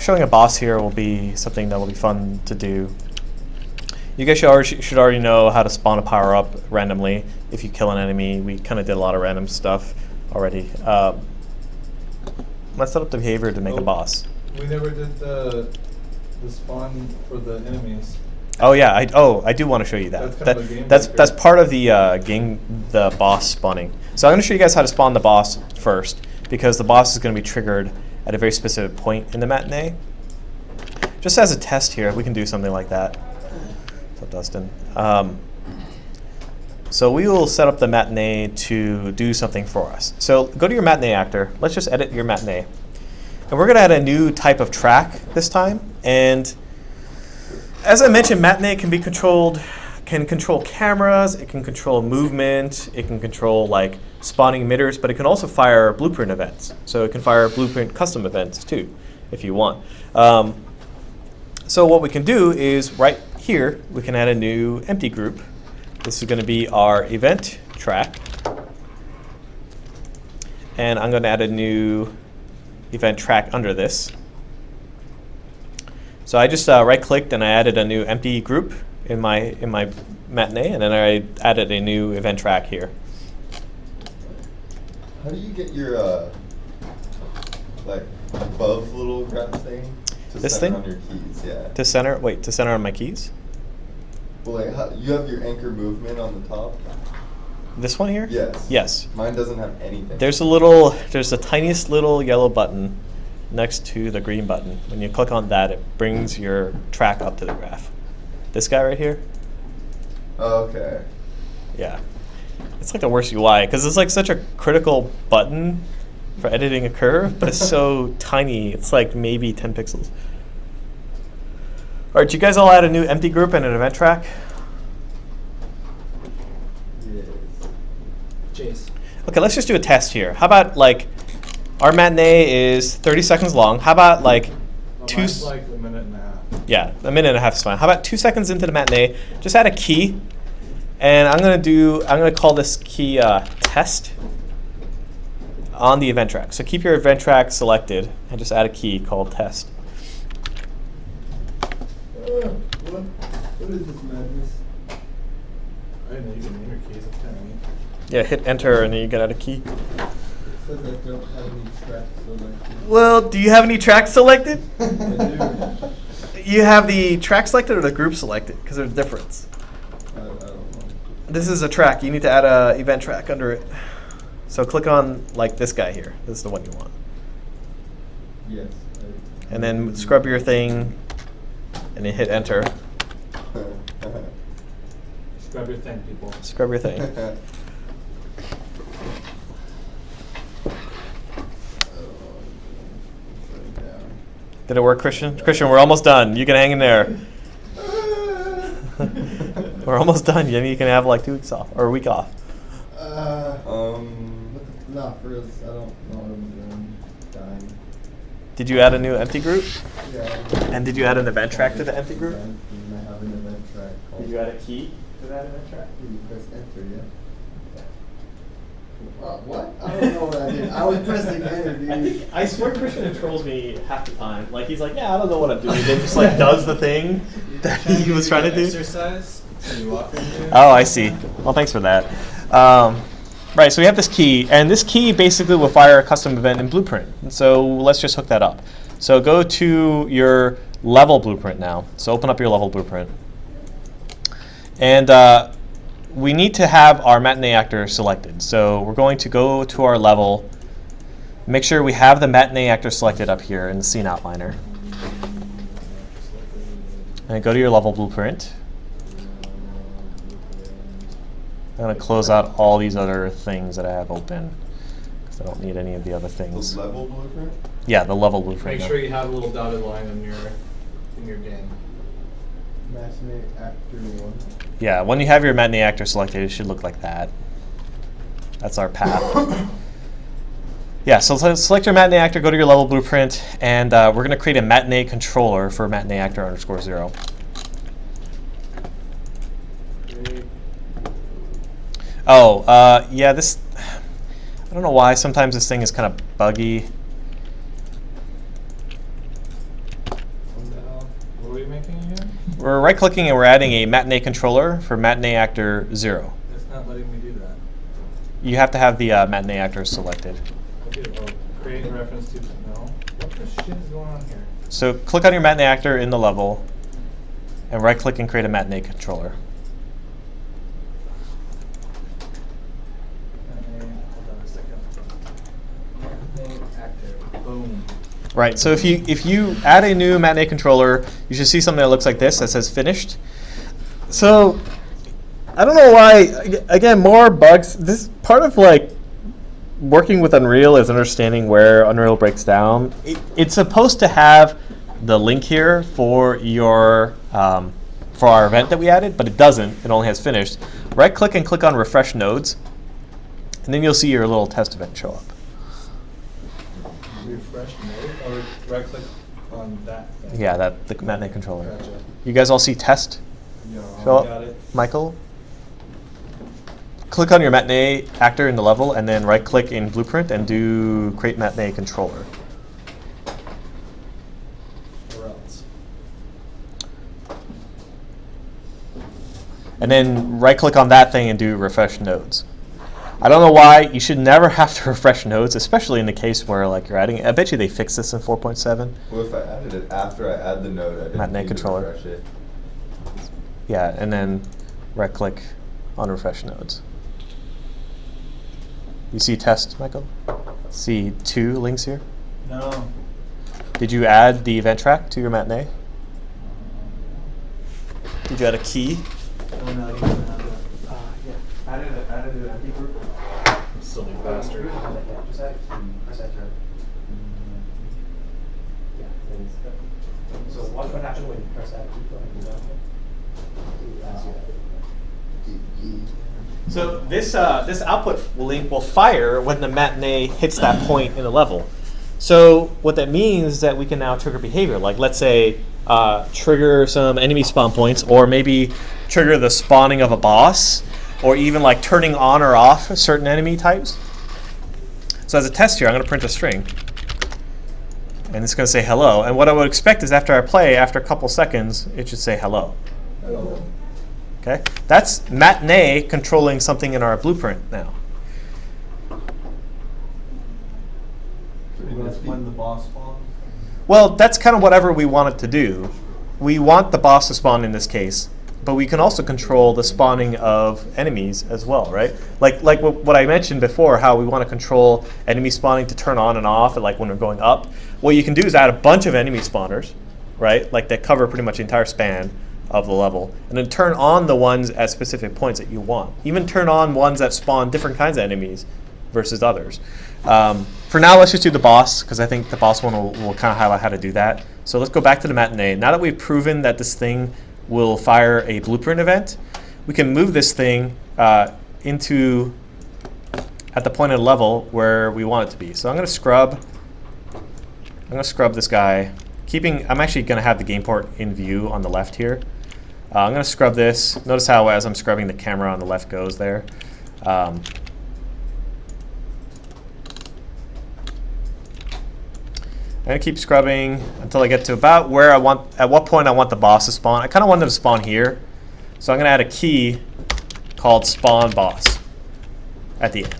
showing a boss here will be something that will be fun to do. You guys should already know how to spawn a power up randomly if you kill an enemy. We kind of did a lot of random stuff already. Let's set up the behavior to make a boss. We never did the spawn for the enemies. Oh yeah, I do want to show you that. That's part of the the boss spawning. So I'm going to show you guys how to spawn the boss first, because the boss is going to be triggered at a very specific point in the matinee. Just as a test here, we can do something like that. What's up, Dustin? So we will set up the matinee to do something for us. So go to your matinee actor. Let's just edit your matinee. And we're going to add a new type of track this time. And as I mentioned, matinee can be controlled, can control cameras, it can control movement, it can control like spawning emitters, but it can also fire blueprint events. So it can fire blueprint custom events too, if you want. So what we can do is right here, we can add a new empty group. This is going to be our event track. And I'm going to add a new event track under this. So I just right-clicked and I added a new empty group in my matinee, and then I added a new event track here. How do you get your like above little graph thing to this center thing? on your keys? Yeah. To center? Wait, to center on my keys? Well, like you have your anchor movement on the top. This one here? Yes. Yes. Mine doesn't have anything. There's the tiniest little yellow button next to the green button. When you click on that, it brings your track up to the graph. This guy right here? Okay. Yeah. It's like the worst UI, because it's like such a critical button for editing a curve, but it's so tiny. It's like maybe 10 pixels. All right, did you guys all add a new empty group and an event track? Yes. Chase. Okay, let's just do a test here. How about like our matinee is 30 seconds long. How about like Mine's like a minute and a half. Yeah, a minute and a half is fine. How about 2 seconds into the matinee, just add a key, and I'm gonna call this key test on the event track. So keep your event track selected and just add a key called test. What is this madness? I didn't know you can name your keys. That's kind of neat. Yeah, hit enter and then you get out a key. It says I don't have any tracks selected. Well, do you have any tracks selected? I do. You have the track selected or the group selected? Because there's a difference. I don't know. This is a track. You need to add a event track under it. So click on like this guy here. This is the one you want. Yes. And then scrub your thing and then hit enter. Scrub your thing, people. Scrub your thing. Did it work, Christian? Christian, we're almost done. You can hang in there. We're almost done. You can have like 2 weeks off or a week off. Not for us. I don't know what I'm doing. Dying. Did you add a new empty group? Yeah. And did you add an event track to the empty group? I have an event track. Did you add a key to that event track? You press enter, yeah. What? I don't know what I did. I was pressing enter, dude. I swear Christian trolls me half the time. Like he's like, yeah, I don't know what I'm doing. Then just like does the thing that he was trying to do. Exercise. So you walk in here. Oh, I see. Well, thanks for that. Right, so we have this key, and this key basically will fire a custom event in Blueprint. And so let's just hook that up. So go to your level blueprint now. So open up your level blueprint. And we need to have our matinee actor selected. So we're going to go to our level, make sure we have the matinee actor selected up here in the scene outliner. And go to your level blueprint. I'm going to close out all these other things that I have open because I don't need any of the other things. The level blueprint? Yeah, the level blueprint. Make sure you have a little dotted line in your game. Matinee actor 1. Yeah, when you have your matinee actor selected, it should look like that. That's our path. Yeah, so select your matinee actor, go to your level blueprint, and we're going to create a matinee controller for matinee actor _0. Oh, yeah, this, I don't know why, sometimes this thing is kind of buggy. we making again? We're right-clicking and we're adding a matinee controller for matinee actor 0. It's not letting me do that. You have to have the matinee actor selected. I do. Oh, create reference to no. What the shit is going on here? So click on your matinee actor in the level, and right-click and create a matinee controller. Hold on a second. Matinee actor. Boom. Right. So if you add a new matinee controller, you should see something that looks like this that says finished. So I don't know why. Again, more bugs. This part of like working with Unreal is understanding where Unreal breaks down. It's supposed to have the link here for your for our event that we added, but it doesn't. It only has finished. Right-click and click on Refresh Nodes, and then you'll see your little test event show up. Refresh mode or right click on that thing? Yeah, the matinee controller. Gotcha. You guys all see test Yeah, show up? got it. Michael? Click on your matinee actor in the level, and then right-click in Blueprint and do Create Matinee Controller. Or else. And then right-click on that thing and do Refresh Nodes. I don't know why you should never have to refresh nodes, especially in the case where like you're adding. I bet you they fixed this in 4.7. Well, if I added it after I add the node, I didn't Matinee need to controller. refresh it. Yeah, and then right-click on Refresh Nodes. You see test, Michael? See 2 links here? No. Did you add the event track to your matinee? Did you add a key? Oh, no, you don't have that. Yeah. Added an empty group. Silly bastard. Just add a key. Press enter. Yeah. So watch what happens when you press that key. So this output link will fire when the matinee hits that point in the level. So what that means is that we can now trigger behavior. Like let's say trigger some enemy spawn points, or maybe trigger the spawning of a boss, or even like turning on or off certain enemy types. So as a test here, I'm going to print a string. And it's going to say hello. And what I would expect is after I play, after a couple seconds, it should say hello. Hello. Okay, that's matinee controlling something in our blueprint now. That's when the boss spawns. Well, that's kind of whatever we want it to do. We want the boss to spawn in this case, but we can also control the spawning of enemies as well, right? Like what I mentioned before, how we want to control enemy spawning to turn on and off, like when we're going up. What you can do is add a bunch of enemy spawners, right? Like that cover pretty much the entire span of the level, and then turn on the ones at specific points that you want. Even turn on ones that spawn different kinds of enemies versus others. For now, let's just do the boss, because I think the boss one will kind of highlight how to do that. So let's go back to the matinee. Now that we've proven that this thing will fire a blueprint event, we can move this thing into at the point of the level where we want it to be. So I'm going to scrub this guy. I'm actually going to have the game port in view on the left here. I'm going to scrub this. Notice how as I'm scrubbing, the camera on the left goes there. I'm going to keep scrubbing until I get to about where at what point I want the boss to spawn. I kind of want them to spawn here. So I'm going to add a key called spawn boss at the end.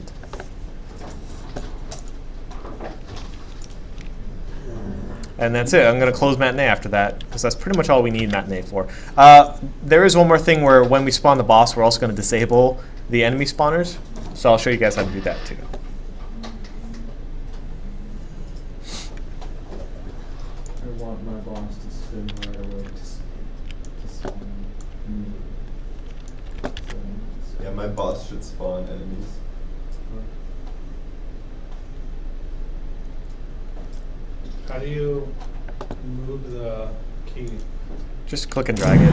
And that's it. I'm going to close matinee after that, because that's pretty much all we need matinee for. There is one more thing where when we spawn the boss, we're also going to disable the enemy spawners. So I'll show you guys how to do that too. I want my boss to spin right away. To spin. Yeah, my boss should spawn enemies. How do you move the key? Just click and drag it.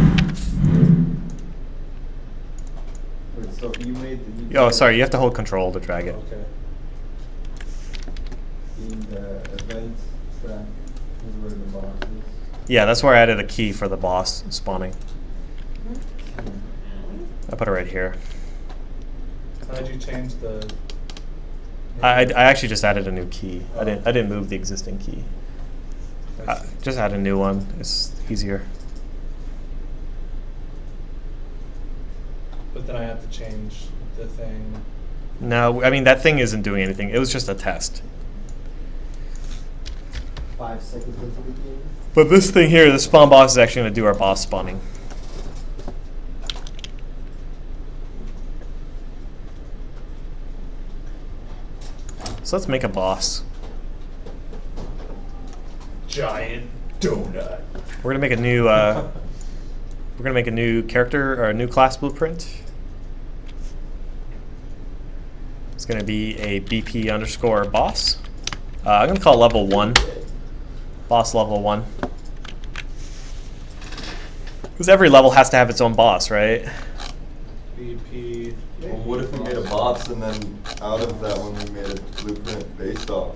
Wait, so you made the... Oh, sorry, you have to hold control to drag it. Okay. In the events track is where the boss is. Yeah, that's where I added a key for the boss spawning. I put it right here. How did you change the... I actually just added a new key. I didn't move the existing key. Just add a new one. It's easier. But then I have to change the thing. No, I mean, that thing isn't doing anything. It was just a test. 5 seconds into the game. But this thing here, the spawn box, is actually going to do our boss spawning. So let's make a boss. Giant donut. We're gonna make a new. We're gonna make a new character or a new class blueprint. It's gonna be a BP underscore boss. I'm gonna call it level 1. Boss level 1. Because every level has to have its own boss, right? BP. Well, what if we made a boss and then out of that one we made a blueprint based off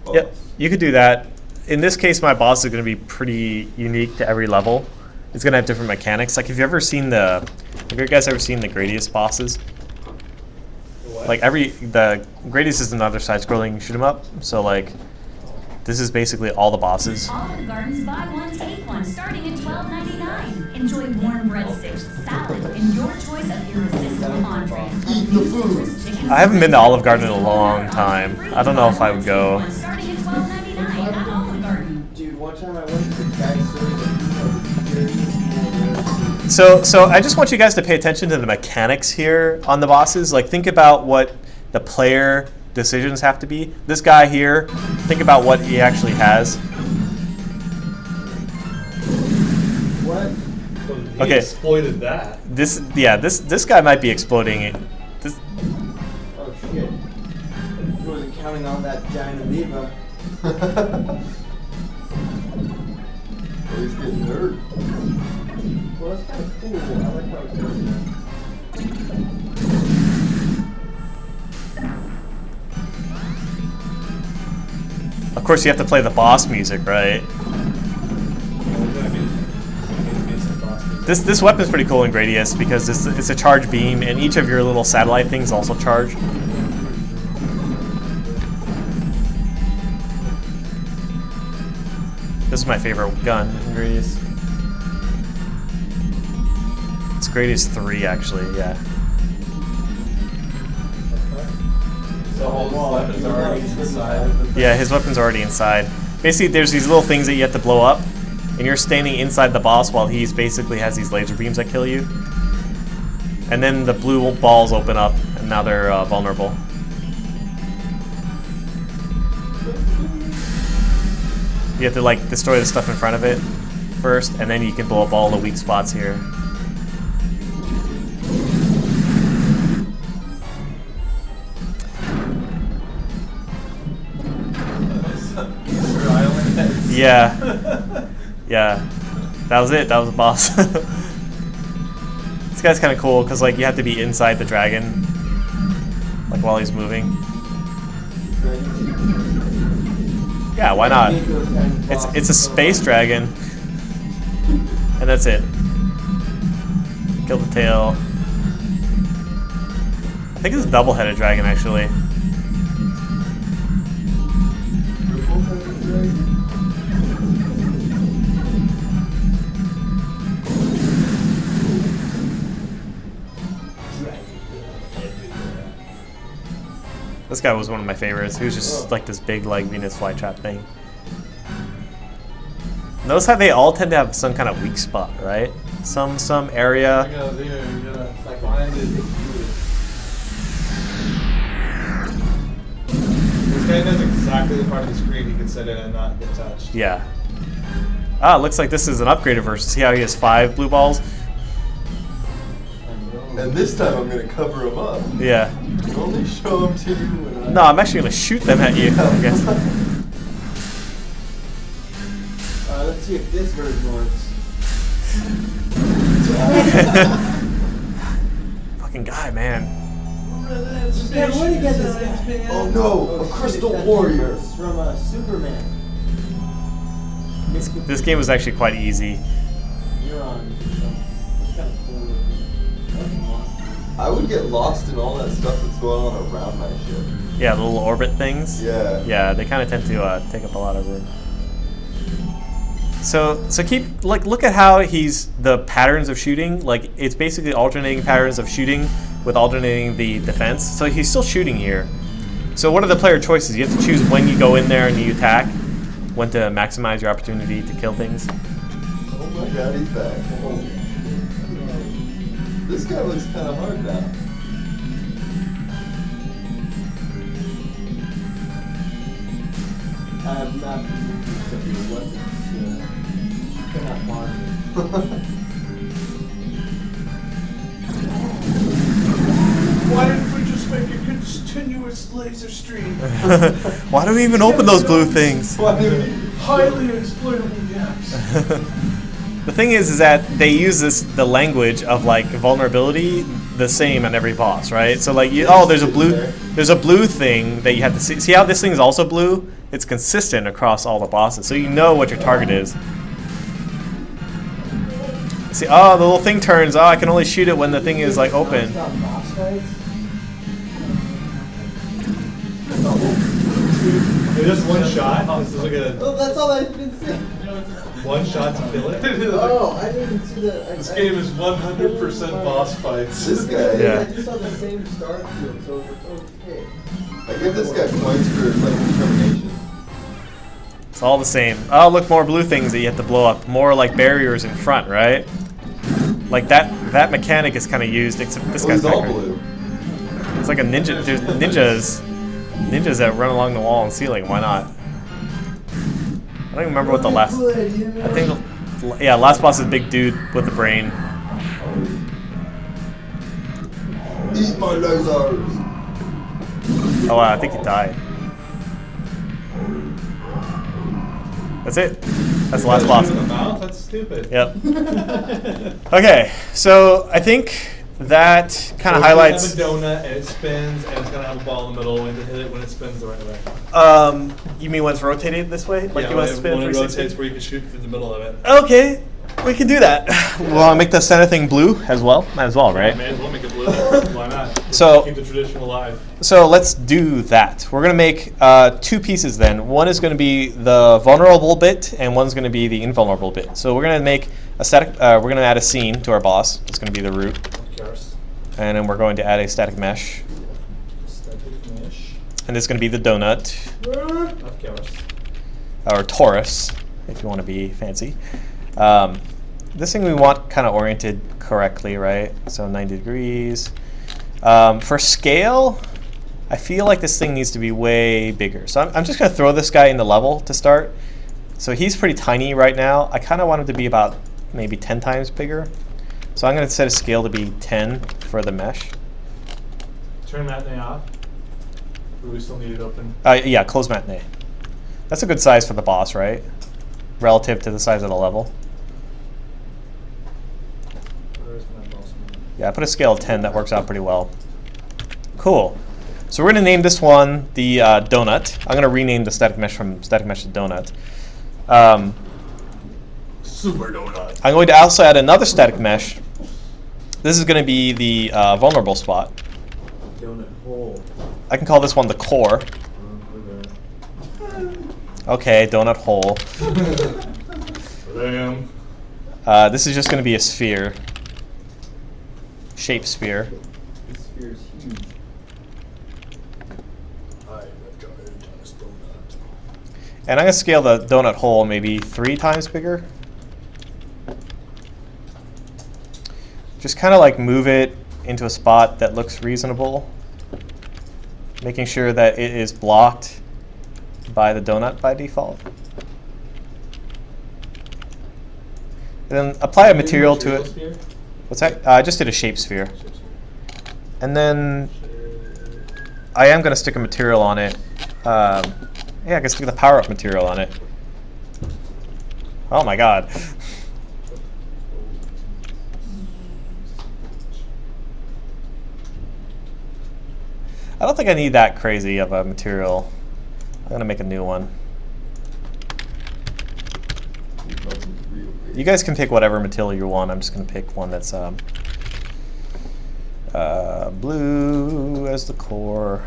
boss? Yep, you could do that. In this case, my boss is going to be pretty unique to every level. It's going to have different mechanics. Like, have you guys ever seen the Gradius bosses? What? Like the Gradius is another side-scrolling shoot 'em up. So like, this is basically all the bosses. Olive Garden's buy one take one, starting at $12.99. Enjoy warm breadsticks, salad, and your choice of irresistible entrees. Eat the food. I haven't been to Olive Garden in a long time. I don't know if I would go. Starting at $12.99 at Olive Garden. Dude, one time I went to the guy's So I just want you guys to pay attention to the mechanics here on the bosses. Like, think about what the player decisions have to be. This guy here, think about what he actually has. What? He Okay. exploited that. This guy might be exploding it. This, Oh shit. I wasn't counting on that giant amoeba. At least getting hurt. Well, that's kind of cool. I like how it's doing that. of course, you have to play the boss music, right? This weapon's pretty cool in Gradius because it's a charge beam, and each of your little satellite things also charge. This is my favorite gun in Gradius. It's Gradius 3, actually, yeah. The whole weapon's already inside of the thing. Yeah, his weapon's already inside. Basically, there's these little things that you have to blow up, and you're standing inside the boss while he's basically has these laser beams that kill you. And then the blue balls open up, and now they're vulnerable. You have to like destroy the stuff in front of it first, and then you can blow up all the weak spots here. Yeah. Yeah. That was it. That was the boss. This guy's kind of cool because like you have to be inside the dragon, like while he's moving. Yeah, why not? It's a space dragon, and that's it. Kill the tail. I think it's a double-headed dragon actually. This guy was one of my favorites. He was just like this big like Venus flytrap thing. Notice how they all tend to have some kind of weak spot, right? Some area. You gotta find it. This guy knows exactly the part of the screen he can sit in and not get touched. Yeah. Ah, it looks like this is an upgraded version. See how he has 5 blue balls? And this time I'm gonna cover him up. Yeah. You only show them to you when I... No, I'm actually gonna shoot them at you, I guess. Let's see if this version works. Fucking guy, man. Man, where did you get this guy? Oh no, a shit, crystal it's that warrior. It's from Superman. This game was actually quite easy. You're on. It's kind of cool looking. I would get lost in all that stuff that's going on around my ship. Yeah, the little orbit things. Yeah. Yeah, they kind of tend to take up a lot of room. So keep look at how he's the patterns of shooting. Like it's basically alternating patterns of shooting with alternating the defense. So he's still shooting here. So what are the player choices? You have to choose when you go in there and you attack, when to maximize your opportunity to kill things. Oh my god, he's back. This guy looks kind of hard now. I have not removed except your weapons. You cannot harm me. Why didn't we just make a continuous laser stream? Why do we even open those blue things? Highly exploitable gaps. The thing is that they use the language of like vulnerability the same on every boss, right? So like, there's a blue thing that you have to see. See how this thing is also blue? It's consistent across all the bosses, so you know what your target is. See, the little thing turns. I can only shoot it when the thing is like open. Just one shot. This is like a Oh, that's all I've been seeing. one shot to kill it. Oh, I didn't see that. This game is 100% boss fights. This guy. Yeah. I just saw the same start field, so it's okay. I give this guy points for like determination. It's all the same. Oh, look, more blue things that you have to blow up. More like barriers in front, right? Like that mechanic is kind of used, except this guy's He's all not great. blue. It's like a ninja. There's ninjas that run along the wall and ceiling. Why not? I don't even remember what the last. I think, yeah, last boss is big dude with the brain. Eat my lasers. Oh wow, I think he died. That's it. That's the last boss. In the mouth? That's stupid. Yep. Okay, so I think that kind of highlights. Have a donut and it spins and it's gonna have a ball in the middle and to hit it when it spins the right way. You mean when it's rotated this way? Like yeah, you want to when spin it 360? rotates where you can shoot through the middle of it. Okay, we can do that. We'll make the center thing blue as well. Might as well, right? May as well make it blue. Why not? So- keep the tradition alive. So let's do that. We're gonna make two pieces then. One is gonna be the vulnerable bit, and one's gonna be the invulnerable bit. So we're gonna make a static. We're gonna add a scene to our boss. It's gonna be the root, Of course. and then we're going to add a static mesh, Static mesh. and this is gonna be the donut Of course. or torus, if you want to be fancy. This thing we want kind of oriented correctly, right? So 90 degrees. For scale, I feel like this thing needs to be way bigger. So I'm just going to throw this guy in the level to start. So he's pretty tiny right now. I kind of want him to be about maybe 10 times bigger. So I'm going to set a scale to be 10 for the mesh. Turn matinee off. Or do we still need it open? Yeah, close matinee. That's a good size for the boss, right? Relative to the size of the level. Where is my boss? Yeah, I put a scale of 10. That works out pretty well. Cool. So we're going to name this one the donut. I'm going to rename the static mesh from static mesh to donut. Super donut. I'm going to also add another static mesh. This is going to be the vulnerable spot. Donut hole. I can call this one the core. Okay, donut hole. Damn. This is just going to be a sphere. Shape sphere. This sphere is huge. And I'm going to scale the donut hole maybe 3 times bigger. Just kind of like move it into a spot that looks reasonable. Making sure that it is blocked by the donut by default. And then apply a material to it. Sphere? What's that? I just did a shape sphere. And then I am going to stick a material on it. Yeah, I can stick the power-up material on it. Oh my god. I don't think I need that crazy of a material. I'm going to make a new one. You guys can pick whatever material you want. I'm just going to pick one that's blue as the core.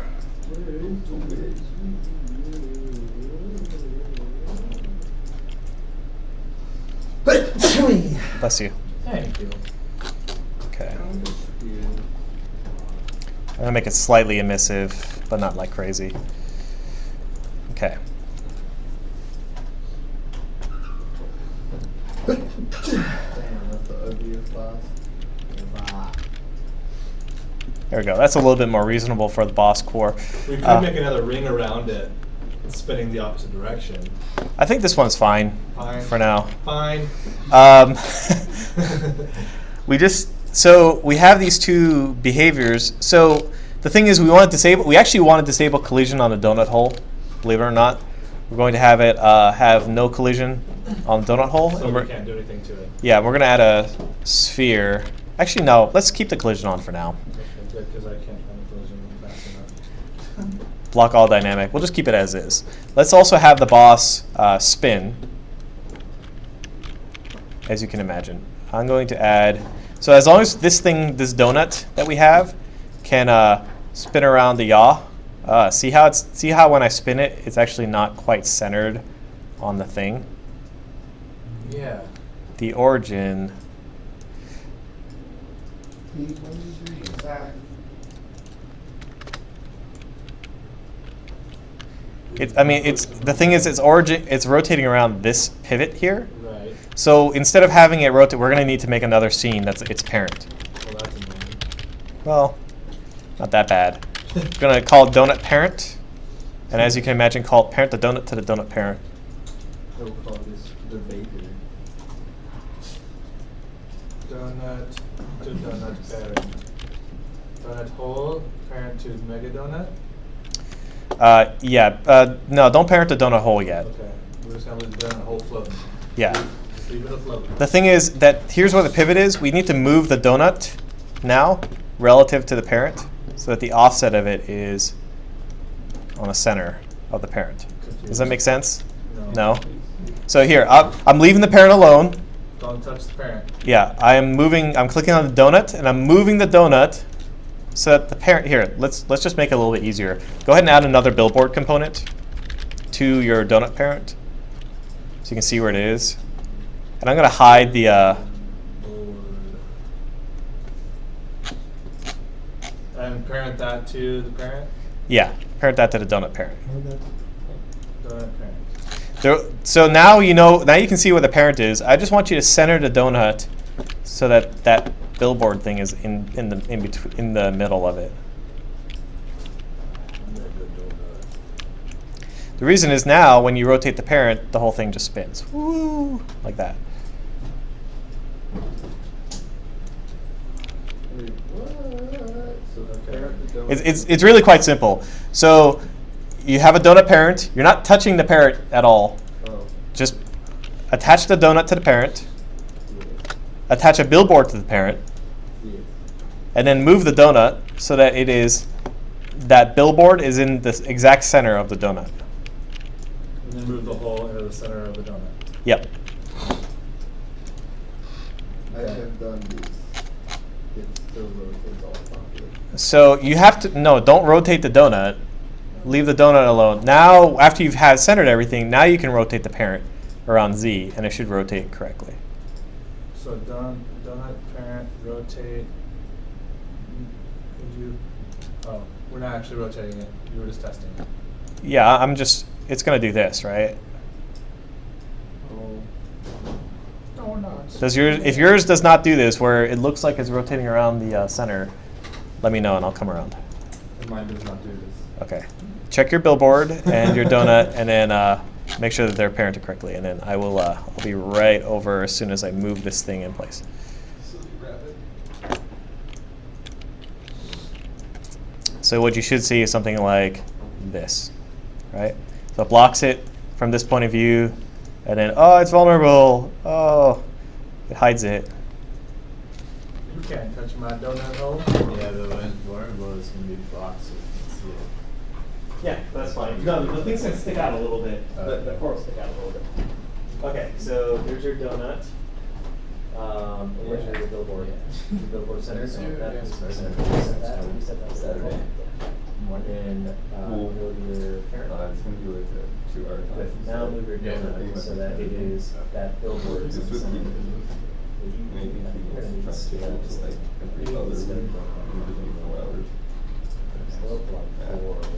Bless you. Thank you. Okay. I'm gonna make it slightly emissive, but not like crazy. Okay. Damn, that's the ugliest boss. There we go. That's a little bit more reasonable for the boss core. We could make another ring around it, spinning the opposite direction. I think this one's fine, Fine. for now. Fine. So we have these two behaviors. So the thing is, we actually want to disable collision on the donut hole. Believe it or not, we're going to have it have no collision on the donut hole. So and we can't do anything to it. Yeah, we're going to add a sphere. Actually, no. Let's keep the collision on for now. Okay, good, because I can't find a collision fast enough. Block all dynamic. We'll just keep it as is. Let's also have the boss spin, as you can imagine. I'm going to add, so as long as this donut that we have can spin around the yaw. See how when I spin it, it's actually not quite centered on the thing. Yeah. The origin. The thing is, it's rotating around this pivot here. Right. So instead of having it rotate, we're going to need to make another scene that's its parent. Well, that's annoying. Well, not that bad. We're going to call it donut parent. And as you can imagine, call it parent the donut to the donut parent. We'll call this the baker. Donut to donut parent. Donut hole, parent to mega donut. No, don't parent the donut hole yet. Okay. We're just going to leave the donut hole floating. Yeah. Just leave it afloat. The thing is that here's where the pivot is. We need to move the donut now relative to the parent so that the offset of it is on the center of the parent. Does that make sense? No? So here, I'm leaving the parent alone. Don't touch the parent. Yeah, I'm clicking on the donut and I'm moving the donut so that the parent, here, let's just make it a little bit easier. Go ahead and add another billboard component to your donut parent so you can see where it is. And I'm going to hide the, And parent that to the parent? yeah, parent that to the donut parent. Donut parent. So now now you can see where the parent is. I just want you to center the donut so that that billboard thing is in the middle of it. The reason is now when you rotate the parent, the whole thing just spins. Woo! Like that. Wait, what? So the parent, the donut. It's really quite simple. So you have a donut parent. You're not touching the parent at all. Oh. Just attach the donut to the parent. Yeah. Attach a billboard to the parent. Yeah. And then move the donut so that that billboard is in the exact center of the donut. And then move the hole into the center of the donut. Yep. I have done this. It still rotates all properly. So you have to, no, don't rotate the donut. Leave the donut alone. Now, after you've centered everything, now you can rotate the parent around Z, and it should rotate correctly. So donut parent rotate. Oh, we're not actually rotating it. You were just testing it. Yeah, it's going to do this, right? Oh. Donuts. If yours does not do this, where it looks like it's rotating around the center, let me know and I'll come around. And mine does not do this. Okay. Check your billboard and your donut, and then make sure that they're parented correctly, and then I'll be right over as soon as I move this thing in place. So what you should see is something like this, right? So it blocks it from this point of view, and then, oh, it's vulnerable. Oh, it hides it. You can't touch my donut hole. Yeah, the vulnerable is going to be blocked so you can see it. Yeah, that's fine. No, the thing's going to stick out a little bit. The core will stick out a little bit. Okay, so here's your donut. Where's your billboard? The billboard center. There's your- That- yes, you center. set that. You set that. Saturday. And Cool. go to your parent. It's gonna be like a 2 hour class. Now move your donut so that it is that billboard is This was in the the- center. Maybe he was trying to just like every Maybe other it's gonna week, go in 4 hours. Still like 4 or 5.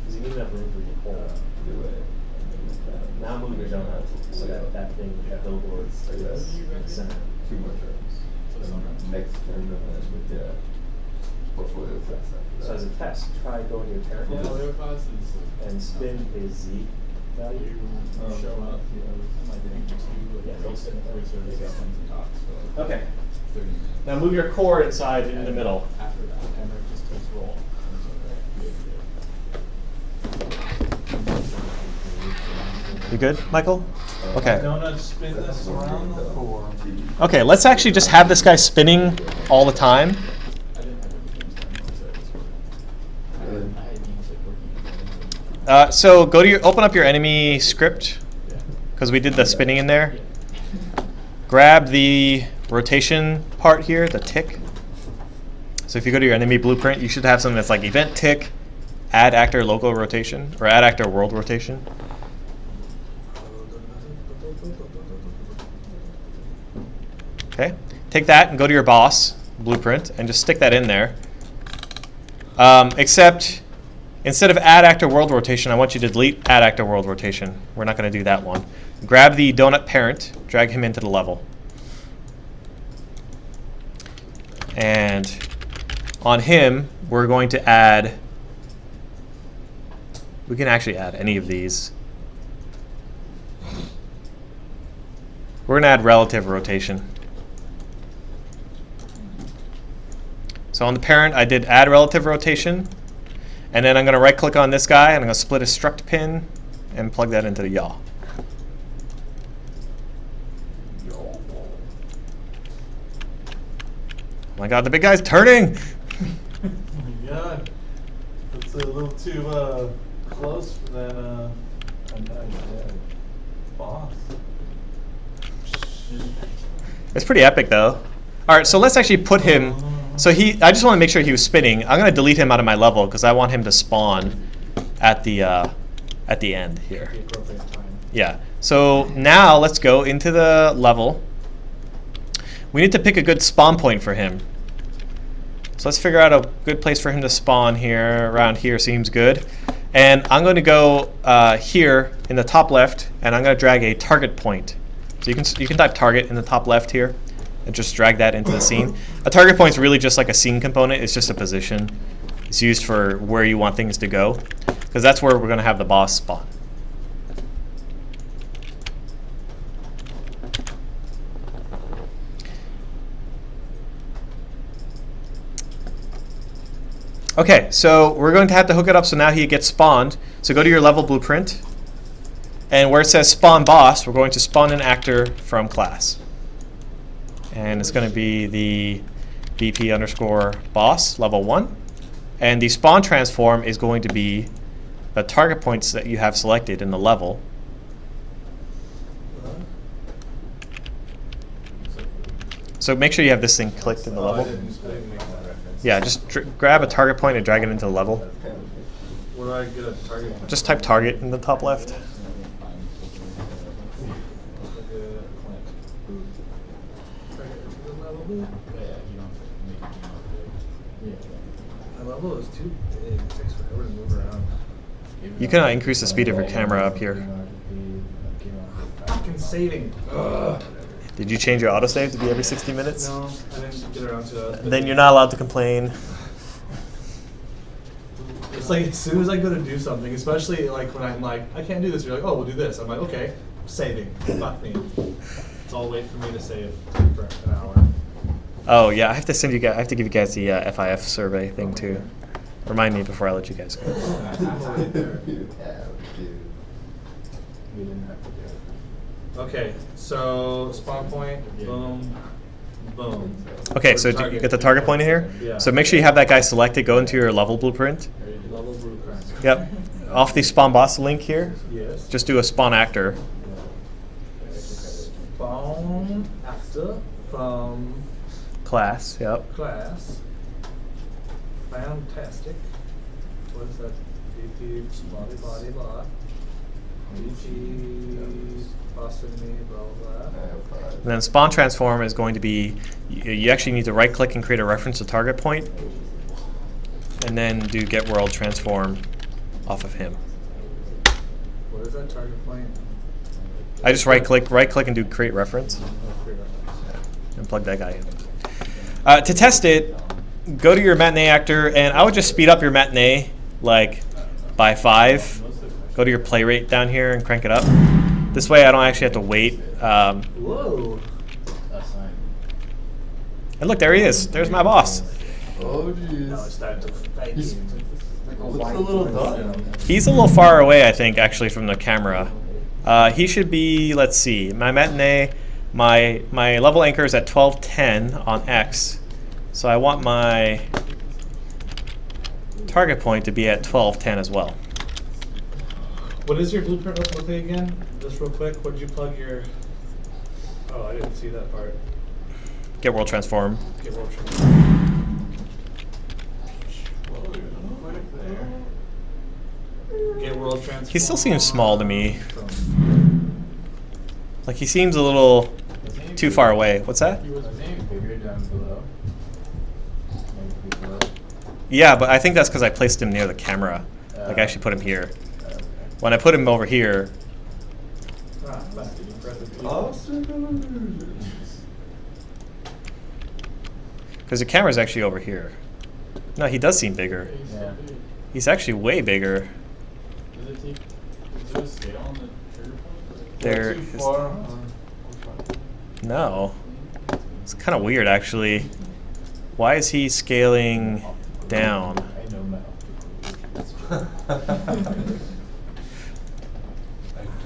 Because you need enough room for your core. Do it. Now move your donut so that that thing, that billboard is in the center. 2 more terms. Next term, yeah. Portfolio class after So as a that. test, try going to your parent Portfolio class is and spin a Z value. you show up, you know, like Yeah, they'll sit there. every service Yeah. comes and talks for like Okay. 30 minutes. Now move your core inside in the And middle. After that, and it just takes roll. You good, Michael? Okay. Donut spin this around the core. Okay, let's actually just have this guy spinning all the time. I didn't have any games done, so it was working. I had games like working. So go to your, open up your enemy script, Yeah. because we did the spinning in there. Grab the rotation part here, the tick. So if you go to your enemy blueprint, you should have something that's like event tick, add actor local rotation, or add actor world rotation. Okay, take that and go to your boss blueprint and just stick that in there. Except instead of add actor world rotation, I want you to delete add actor world rotation. We're not going to do that one. Grab the donut parent, drag him into the level. And on him, we're going to add, we can actually add any of these. We're going to add relative rotation. So on the parent, I did add relative rotation. And then I'm going to right click on this guy and I'm going to split a struct pin and plug that into the yaw. Oh my god, the big guy's turning! Oh my god. That's a little too close for that boss. It's pretty epic though. Alright, so let's actually put him, so I just want to make sure he was spinning. I'm going to delete him out of my level because I want him to spawn at the end here. The appropriate time. Yeah, so now let's go into the level. We need to pick a good spawn point for him. So let's figure out a good place for him to spawn here. Around here seems good. And I'm going to go here in the top left, and I'm going to drag a target point. So you can type target in the top left here, and just drag that into the scene. A target point is really just like a scene component. It's just a position. It's used for where you want things to go, because that's where we're going to have the boss spawn. Okay, so we're going to have to hook it up so now he gets spawned. So go to your level blueprint, and where it says spawn boss, we're going to spawn an actor from class. And it's going to be the BP underscore boss, level 1. And the spawn transform is going to be the target points that you have selected in the level. So make sure you have this thing clicked in the Oh, I level. didn't make that reference. Yeah, just grab a target point and drag it into the level. Where do I get a target point? Just type target in the top left. My level is too big. It takes forever to move around. You can increase the speed of your camera up here. Fucking saving. Ugh. Did you change your autosave to be every 60 minutes? No, I didn't get around to that. Then you're not allowed to complain. It's like as soon as I go to do something, especially like when I'm like, I can't do this. You're like, oh, we'll do this. I'm like, okay, saving. Fuck me. It's all wait for me to save for an hour. Oh yeah, I have to send you guys. I have to give you guys the FIF survey thing too. Remind me before I let you guys go. You have, dude. We didn't have to do it. Okay, so spawn point, boom, boom. Okay, so you get the target point in here. Yeah. So make sure you have that guy selected. Go into your level blueprint. Level blueprint. Yep. Off the spawn boss link here, Yes. just do a spawn actor. Spawn actor from Class. Yep. class. Fantastic. What is that? BP, blah. BP, Boston me, blah, blah, blah. And then spawn transform is going to be, you actually need to right click and create a reference to target point, and then do get world transform off of him. What is that target point? I just right click and do create reference, Oh, create reference. and plug that guy in. To test it, go to your matinee actor, and I would just speed up your matinee like by 5. Go to your play rate down here and crank it up. This way I don't actually have to wait. Whoa. And look, there he is. There's my boss. Oh Now it's jeez. time to fight. He's- What's the little dot? He's a little far away, I think, actually, from the camera. He should be, let's see, my matinee, my level anchor is at 1210 on X. So I want my target point to be at 1210 as well. What is your blueprint look like again? Just real quick, what did you plug your... Oh, I didn't see that part. Get world transform. Get world transform. Get world transform. He still seems small to me. Like, he seems a little too far away. What's that? Bigger down below. Maybe below. Yeah, but I think that's because I placed him near the camera. Like, I actually put him here. Okay. When I put him over here, Ah, fuck, did you press the P? because the camera's actually over here. No, he does seem bigger. Yeah. He's actually way bigger. Is there a scale on the trigger point? There Too is- far. No. It's kind of weird, actually. Why is he scaling down? I know Mel. I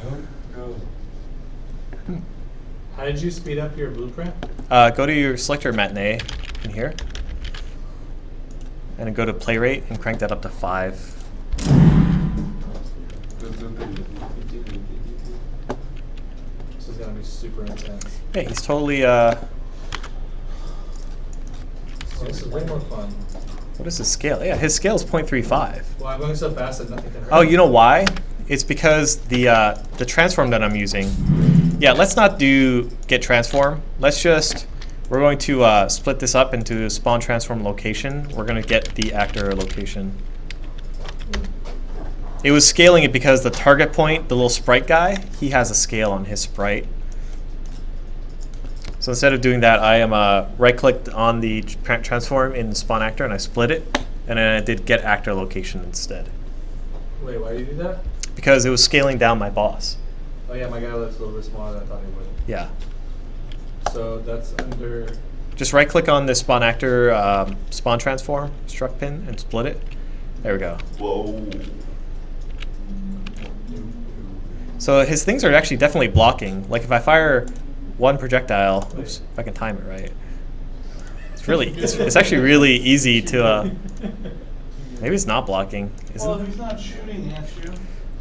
don't go. How did you speed up your blueprint? Go to your select your matinee in here, and then go to play rate and crank that up to 5. This is gonna be super intense. Yeah, he's totally. Oh, this is way more fun. What is his scale? Yeah, his scale is 0.35. Well, I'm going so fast that nothing can hurt. Oh, you know why? It's because the transform that I'm using. Yeah, let's not do get transform. Let's just, we're going to split this up into spawn transform location. We're going to get the actor location. It was scaling it because the target point, the little sprite guy, he has a scale on his sprite. So instead of doing that, I am right-clicked on the transform in the spawn actor and I split it, and then I did get actor location instead Wait, why do you do that? because it was scaling down my boss. Oh yeah, my guy looks a little bit smaller than I thought he would. Yeah. So that's under... Just right-click on the spawn actor spawn transform struct pin and split it. There we go. Whoa. So his things are actually definitely blocking. Like if I fire one projectile, oops, if I can time it right. It's really, it's actually really easy to. Maybe it's not blocking. Isn't Well, it? if he's not shooting at you.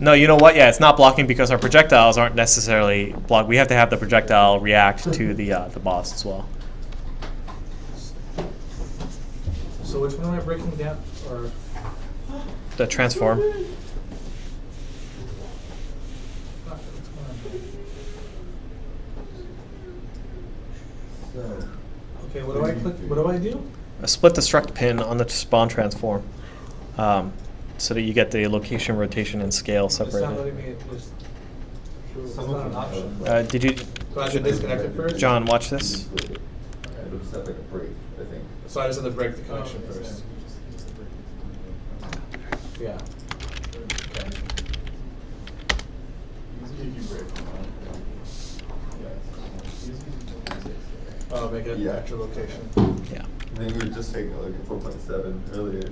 No, you know what? Yeah, it's not blocking because our projectiles aren't necessarily blocked. We have to have the projectile react to the boss as well. So which one am I breaking down? Or... The transform. Ah, what's going on? So, Okay, what do I click? What do I do? Split the struct pin on the spawn transform, so that you get the location, rotation, and scale It's not separated. letting me just... It's Some not of an them option. Did you, So I should disconnect it first? John, watch this? split it. It'll just have like a break, I think. So I just have to break the connection first. Yeah. Okay. Oh, make it Yeah. actual location. Yeah. I think we were just taking like a 4.7 earlier.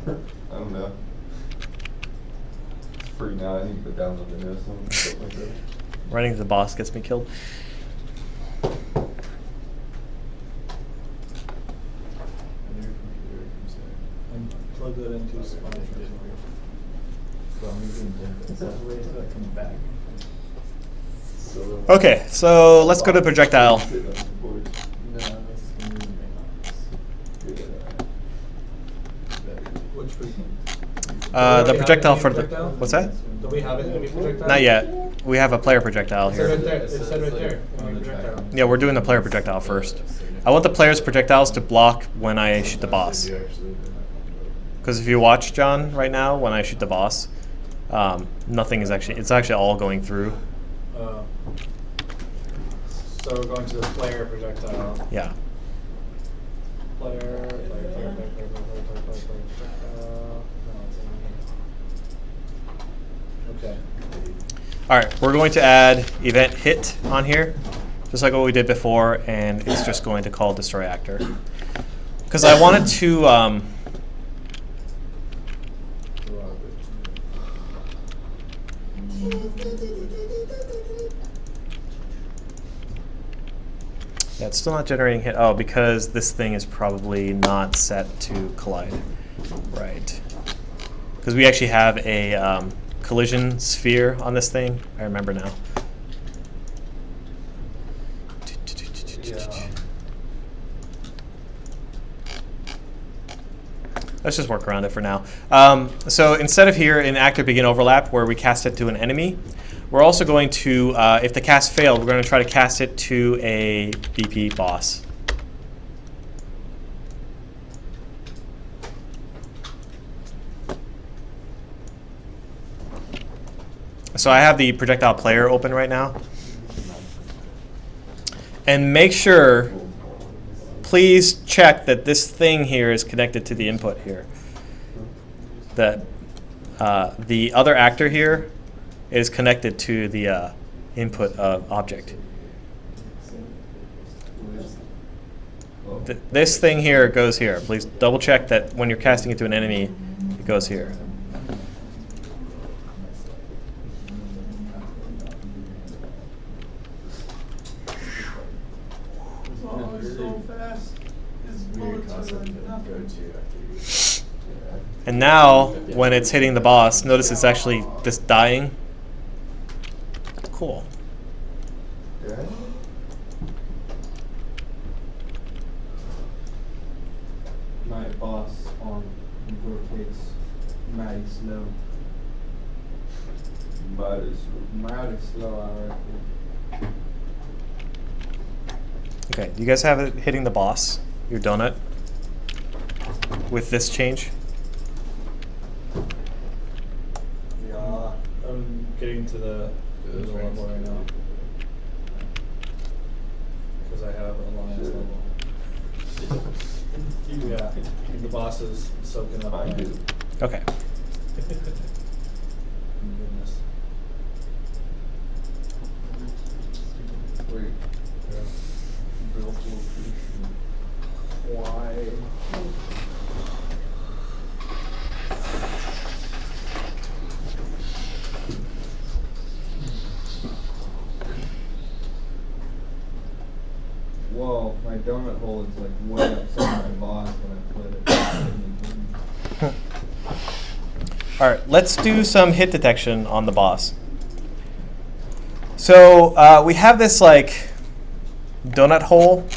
I don't know. It's free now. I need to download the newest one. Something like that. Running to the boss gets me killed. And plug that into Spawn. Okay, so let's go to projectile. Sit on the board. The projectile for the projectile? what's that? Do we have it in the projectile? Not yet. We have a player projectile It said right here. there. It said right there. Enemy projectile. Yeah, we're doing the player projectile first. I want the player's projectiles to block when I shoot the boss. Because if you watch, John, right now, when I shoot the boss, nothing is actually, it's actually all going through. So we're going to the player projectile. Yeah. Player. Okay. All right, we're going to add event hit on here, just like what we did before, and it's just going to call destroy actor. Because I wanted to, yeah, it's still not generating hit. Oh, because this thing is probably not set to collide. Right. Because we actually have a collision sphere on this thing. I remember now. Let's just work around it for now. So instead of here in active begin overlap where we cast it to an enemy, we're also going to, if the cast failed, we're going to try to cast it to a BP boss. So I have the projectile player open right now. And make sure, please check that this thing here is connected to the input here. That the other actor here is connected to the input object. This thing here goes here. Please double check that when you're casting it to an enemy, it goes here. So fast. His bullets are like nothing. And now, when it's hitting the boss, notice it's actually just dying. Cool. My boss on rotates mighty slow. Mighty slow, I reckon. Okay, do you guys have it hitting the boss, your donut, with this change? Yeah, I'm getting to the level right now. Because I have Alliance level. Yeah, the boss is soaking up. I do. Okay. Goodness. Wait. Why? Whoa, my donut hole is like way upside my boss when I put it. All right, let's do some hit detection on the boss. So we have this like donut hole.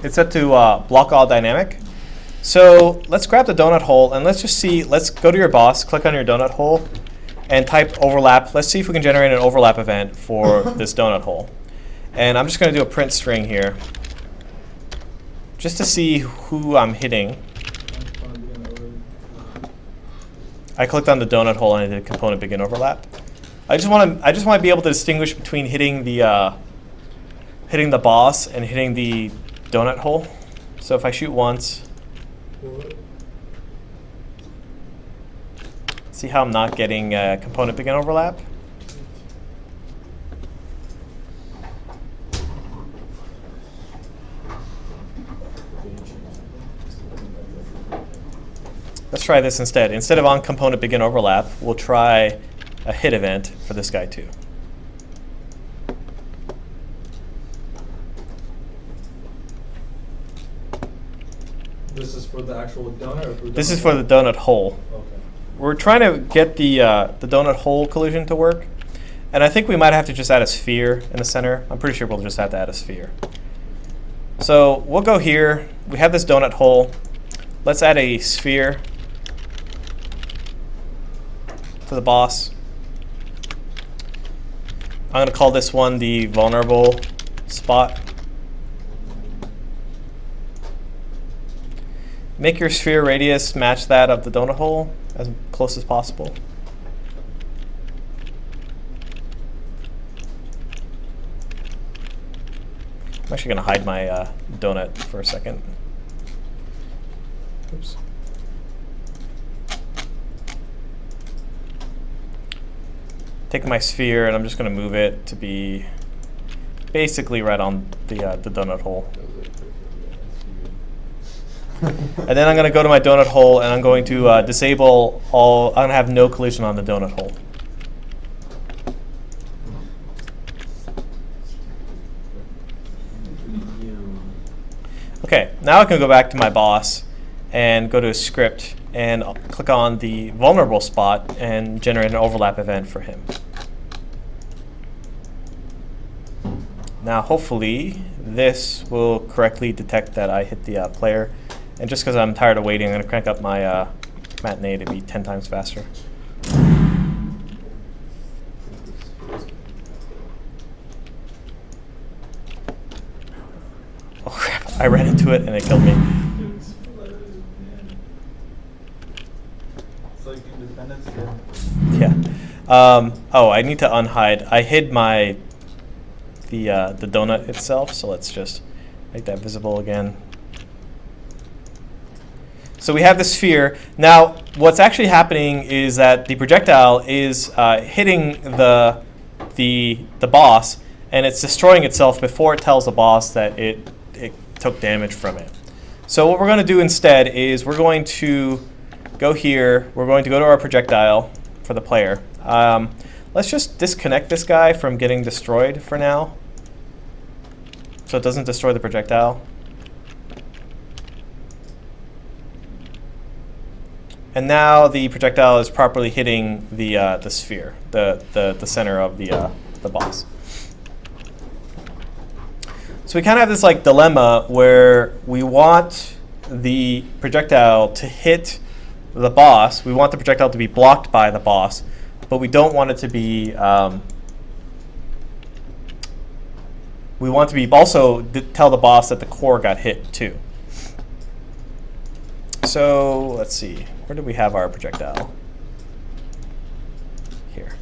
It's set to block all dynamic. So let's grab the donut hole and let's just see, let's go to your boss, click on your donut hole, and type overlap. Let's see if we can generate an overlap event for this donut hole. And I'm just going to do a print string here, just to see who I'm hitting. I clicked on the donut hole and I did component begin overlap. I just want to be able to distinguish between hitting the boss and hitting the donut hole. So if I shoot once, see how I'm not getting component begin overlap? Let's try this instead. Instead of on component begin overlap, we'll try a hit event for this guy too. This is for the actual donut or for the This donut is for the donut hole. Okay. We're trying to get the donut hole collision to work. And I think we might have to just add a sphere in the center. I'm pretty sure we'll just have to add a sphere. So we'll go here. We have this donut hole. let's add a sphere to the boss. I'm going to call this one the vulnerable spot. Make your sphere radius match that of the donut hole as close as possible. I'm actually going to hide my donut for a second. Oops. Take my sphere and I'm just going to move it to be basically right on the donut hole. And then I'm going to go to my donut hole and I'm going to disable all, I'm going to have no collision on the donut hole. Okay, now I can go back to my boss and go to a script and I'll click on the vulnerable spot and generate an overlap event for him. Now hopefully this will correctly detect that I hit the player. And just because I'm tired of waiting, I'm going to crank up my matinee to be 10 times faster. Oh crap, I ran into it and it killed me. It's like Independence Day. Yeah. Oh, I need to unhide. I hid the donut itself, so let's just make that visible again. So we have the sphere. Now, what's actually happening is that the projectile is hitting the boss, and it's destroying itself before it tells the boss that it took damage from it. So what we're going to do instead is we're going to go here. We're going to go to our projectile for the player. Let's just disconnect this guy from getting destroyed for now, so it doesn't destroy the projectile. And now the projectile is properly hitting the sphere, the center of the boss. So we kind of have this like dilemma where we want the projectile to hit the boss. We want the projectile to be blocked by the boss, but we don't want it to be. We want to be also tell the boss that the core got hit too. So let's see, where do we have our projectile? Here.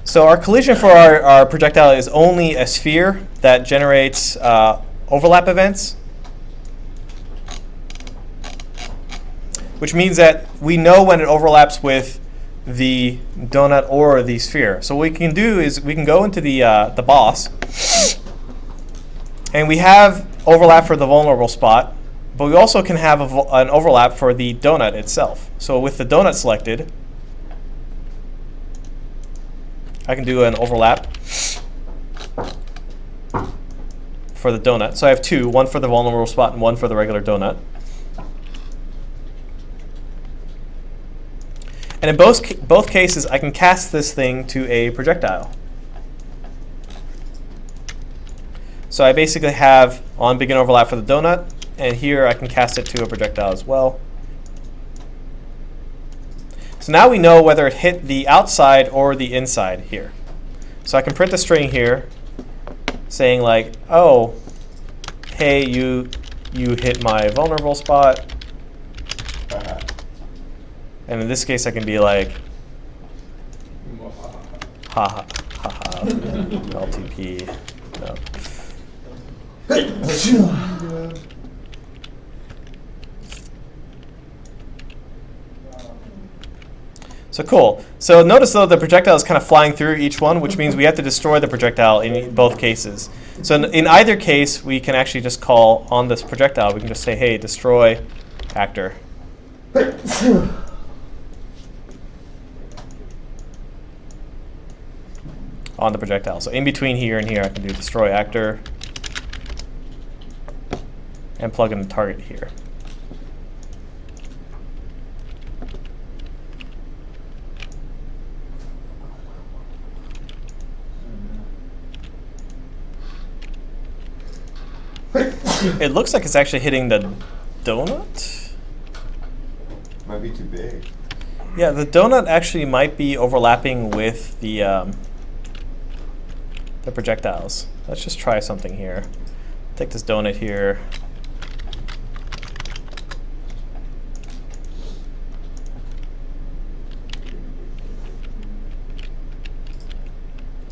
So our collision for our projectile is only a sphere that generates overlap events, which means that we know when it overlaps with the donut or the sphere. So what we can do is we can go into the boss, and we have overlap for the vulnerable spot, but we also can have an overlap for the donut itself. So with the donut selected, I can do an overlap for the donut. So I have two, one for the vulnerable spot and one for the regular donut. And in both cases, I can cast this thing to a projectile. So I basically have on begin overlap for the donut, and here I can cast it to a projectile as well. So now we know whether it hit the outside or the inside here. So I can print a string here saying like, oh, hey, you hit my vulnerable spot. And in this case, I can be like, ha ha ha ha, LTP, no. So cool. So notice though the projectile is kind of flying through each one, which means we have to destroy the projectile in both cases. So in either case, we can actually just call on this projectile. We can just say, hey, destroy actor. On the projectile. So in between here and here, I can do destroy actor and plug in the target here. It looks like it's actually hitting the donut. Might be too big. Yeah, the donut actually might be overlapping with the projectiles. Let's just try something here. Take this donut here.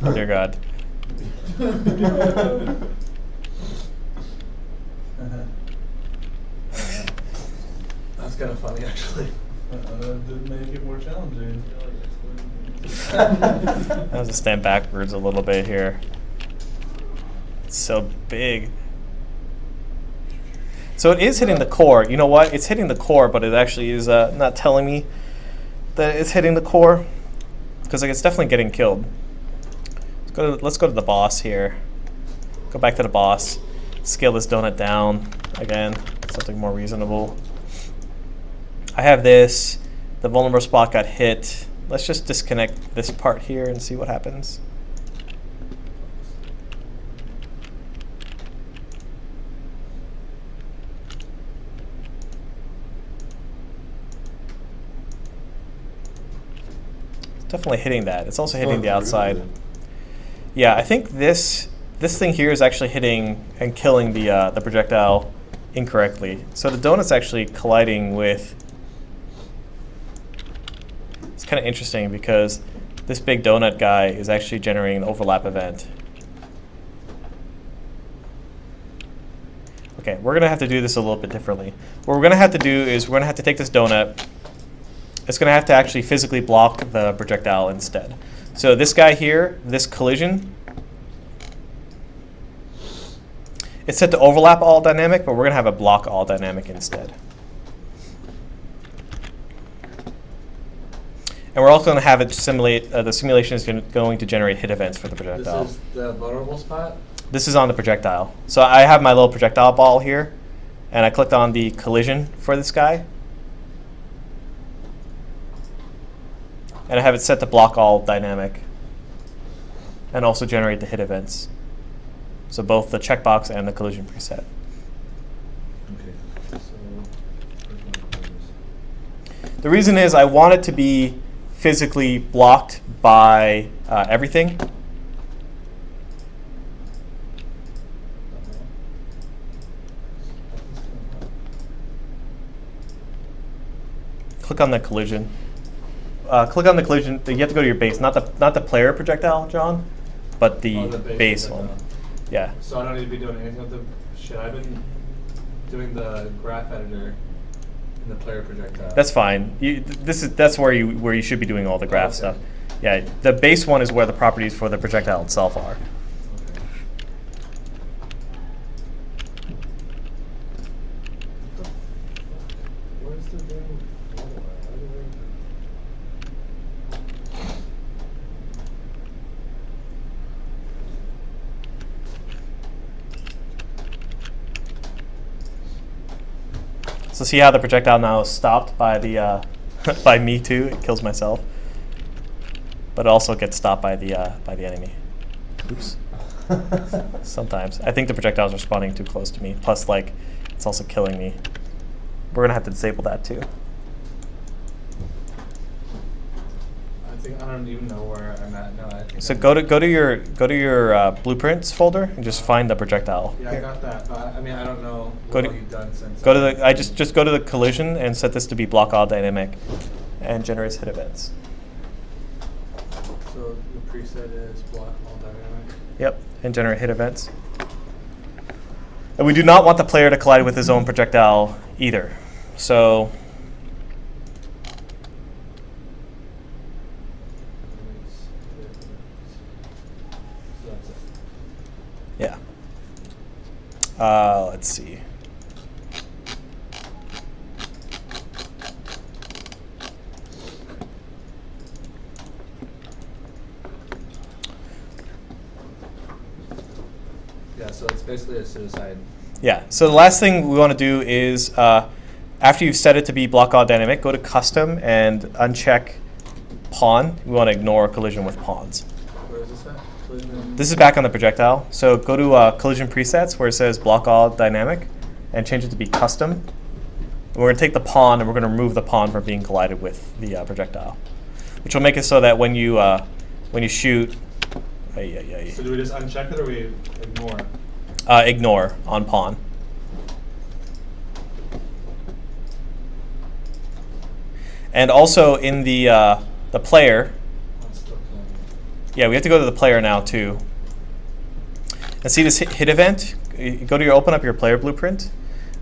Oh dear God. That's kind of funny, actually. Did make it more challenging. I have to stand backwards a little bit here. It's so big. So it is hitting the core. You know what? It's hitting the core, but it actually is not telling me that it's hitting the core, because like it's definitely getting killed. Let's go to the boss here. Go back to the boss. Scale this donut down again. Something more reasonable. I have this. The vulnerable spot got hit. Let's just disconnect this part here and see what happens. It's definitely hitting that. It's also hitting the outside. Yeah, I think this thing here is actually hitting and killing the projectile incorrectly. So the donut's actually colliding with. It's kind of interesting because this big donut guy is actually generating an overlap event. Okay, we're gonna have to do this a little bit differently. What we're gonna have to do is we're gonna have to take this donut. It's gonna have to actually physically block the projectile instead. So this guy here, this collision, it's set to overlap all dynamic, but we're gonna have a block all dynamic instead. And we're also going to have it simulate, the simulation is going to generate hit events for the projectile. This is the vulnerable spot? This is on the projectile. So I have my little projectile ball here, and I clicked on the collision for this guy. And I have it set to block all dynamic, and also generate the hit events. So both the checkbox and the collision preset. Okay. So, The reason is I want it to be physically blocked by everything. Click on the collision. Click on the collision. You have to go to your base, not the player projectile, John, but the, oh, the base one. Yeah. So I don't need to be doing anything with the shit. I've been doing the graph editor in the player projectile. That's fine. That's where you should be doing all the graph stuff. Yeah, the base one is where the properties for the projectile itself are. Okay. Where's the damn bubble at? So see how the projectile now is stopped by the by me too. It kills myself, but it also gets stopped by the enemy. Oops. Sometimes I think the projectiles are spawning too close to me. Plus, like, it's also killing me. We're gonna have to disable that too. I don't even know where I'm at now. I think So go to your blueprints folder and just find the projectile. Yeah, I got that, but I mean I don't know Go what to- all you've done since. Go to the just go to the collision and set this to be block all dynamic, and generates hit events. So the preset is block all dynamic. Yep, and generate hit events. And we do not want the player to collide with his own projectile either. So So that's it. yeah. Let's see. Yeah, so it's basically a suicide. Yeah, so the last thing we want to do is, after you've set it to be block all dynamic, go to custom and uncheck pawn. We want to ignore collision with pawns. Where is this at? This is back on the projectile. So go to collision presets where it says block all dynamic and change it to be custom. And we're going to take the pawn and we're going to remove the pawn from being collided with the projectile, which will make it so that when you shoot, So do we just uncheck it or we ignore? Ignore on pawn. And also in the player, yeah, we have to go to the player now too. And see this hit event? Go to your open up your player blueprint.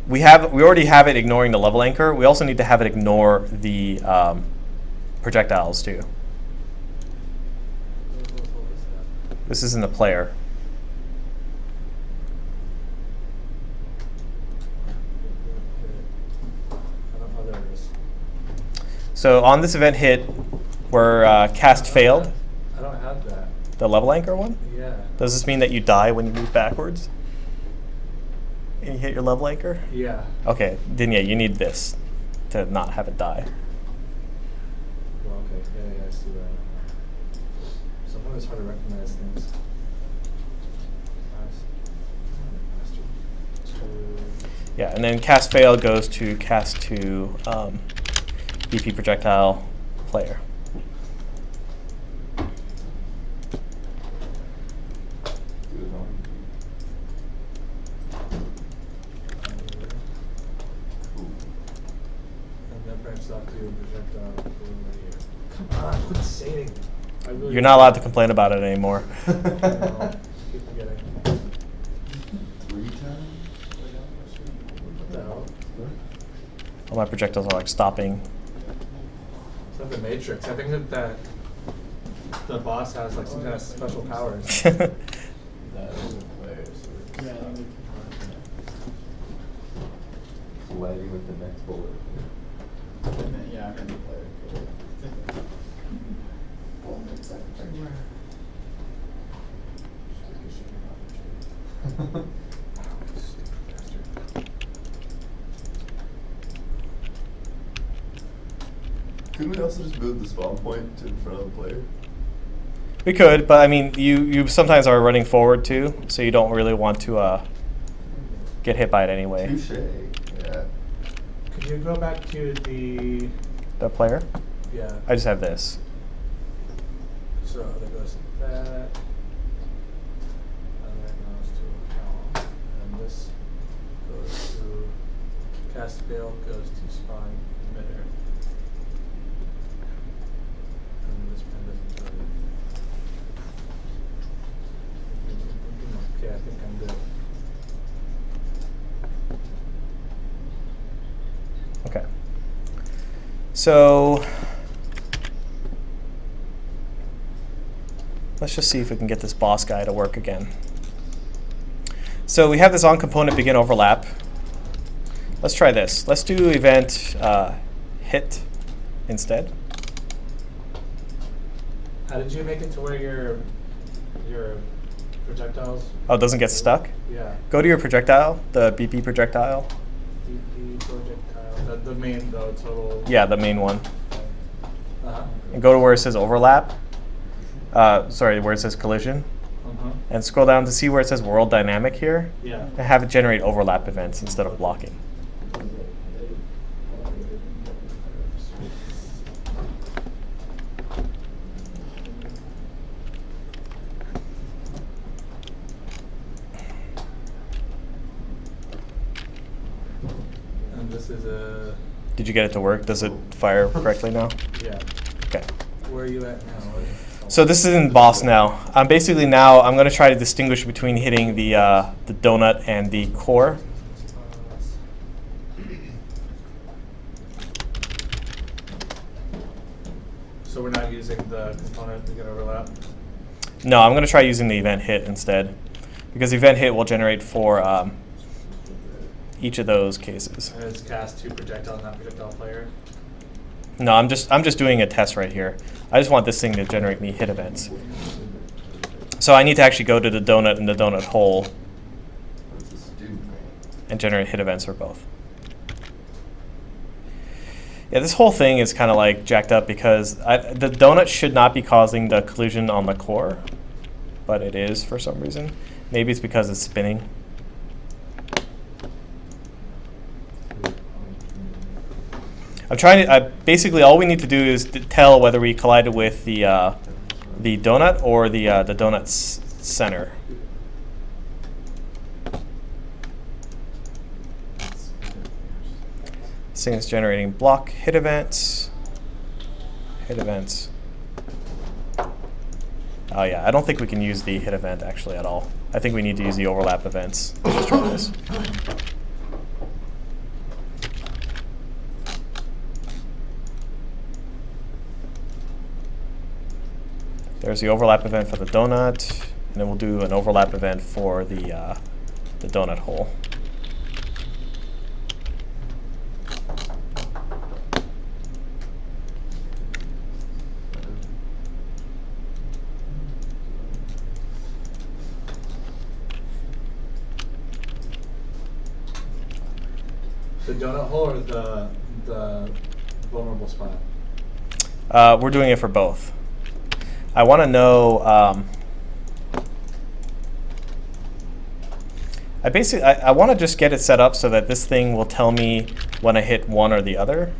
We already have it ignoring the level anchor. We also need to have it ignore the projectiles too. This is in the player. So on this event hit, where cast failed, I don't have that. the level anchor one, Yeah. does this mean that you die when you move backwards? And you hit your level anchor? Yeah. Okay, then yeah, you need this to not have it die. Well, okay. Yeah, I see that. Sometimes it's hard to recognize things. Yeah, and then cast fail goes to cast to BP projectile player. And that branches off to projectile right here. Come on, quit saying. I really You're not allowed to complain about it anymore. No, keep forgetting. 3 times? What the hell? All my projectiles are like stopping. It's like the Matrix. I think that the boss has like some kind of special powers. That is a player, so Yeah, I think we colliding with the next bullet. yeah, I'm in the player. Couldn't we also just move the spawn point to in front of the player? We could, but I mean, you sometimes are running forward too, so you don't really want to get hit by it anyway. Touche. Yeah. Could you go back to the The player? yeah? I just have this. So that goes to that, and that goes to Cal, and this goes to cast fail, goes to spawn emitter, and this pen doesn't go to. Okay, I think I'm good. Okay. So let's just see if we can get this boss guy to work again. So we have this on component begin overlap. Let's try this. Let's do event hit instead. How did you make it to where your projectiles? Oh, it doesn't get stuck? Yeah. Go to your projectile, the BP projectile. DP projectile. The main though total. Yeah, the main one. Uh-huh. And go to where it says overlap. Sorry, where it says collision. Uh-huh. And scroll down to see where it says world dynamic here. Yeah. And have it generate overlap events instead of blocking. And this is a Did you get it to work? Does it fire correctly now? yeah. Okay. Where are you at now? So this is in boss now. Basically now I'm going to try to distinguish between hitting the donut and the core. So we're not using the component to get overlap. No, I'm going to try using the event hit instead, because the event hit will generate for each of those cases. And it's cast to projectile, not projectile player. No, I'm just doing a test right here. I just want this thing to generate me hit events. So I need to actually go to the donut and the donut hole What's this do? and generate hit events for both. Yeah, this whole thing is kind of like jacked up because the donut should not be causing the collision on the core. but it is for some reason. Maybe it's because it's spinning. I'm trying to, basically all we need to do is tell whether we collided with the donut or the donut's center. This thing is generating block hit events. Hit events. Oh yeah, I don't think we can use the hit event actually at all. I think we need to use the overlap events. Let's just try this. There's the overlap event for the donut, and then we'll do an overlap event for the donut hole. The donut hole or the vulnerable spot? We're doing it for both. I want to know. I want to just get it set up so that this thing will tell me when I hit one or the other.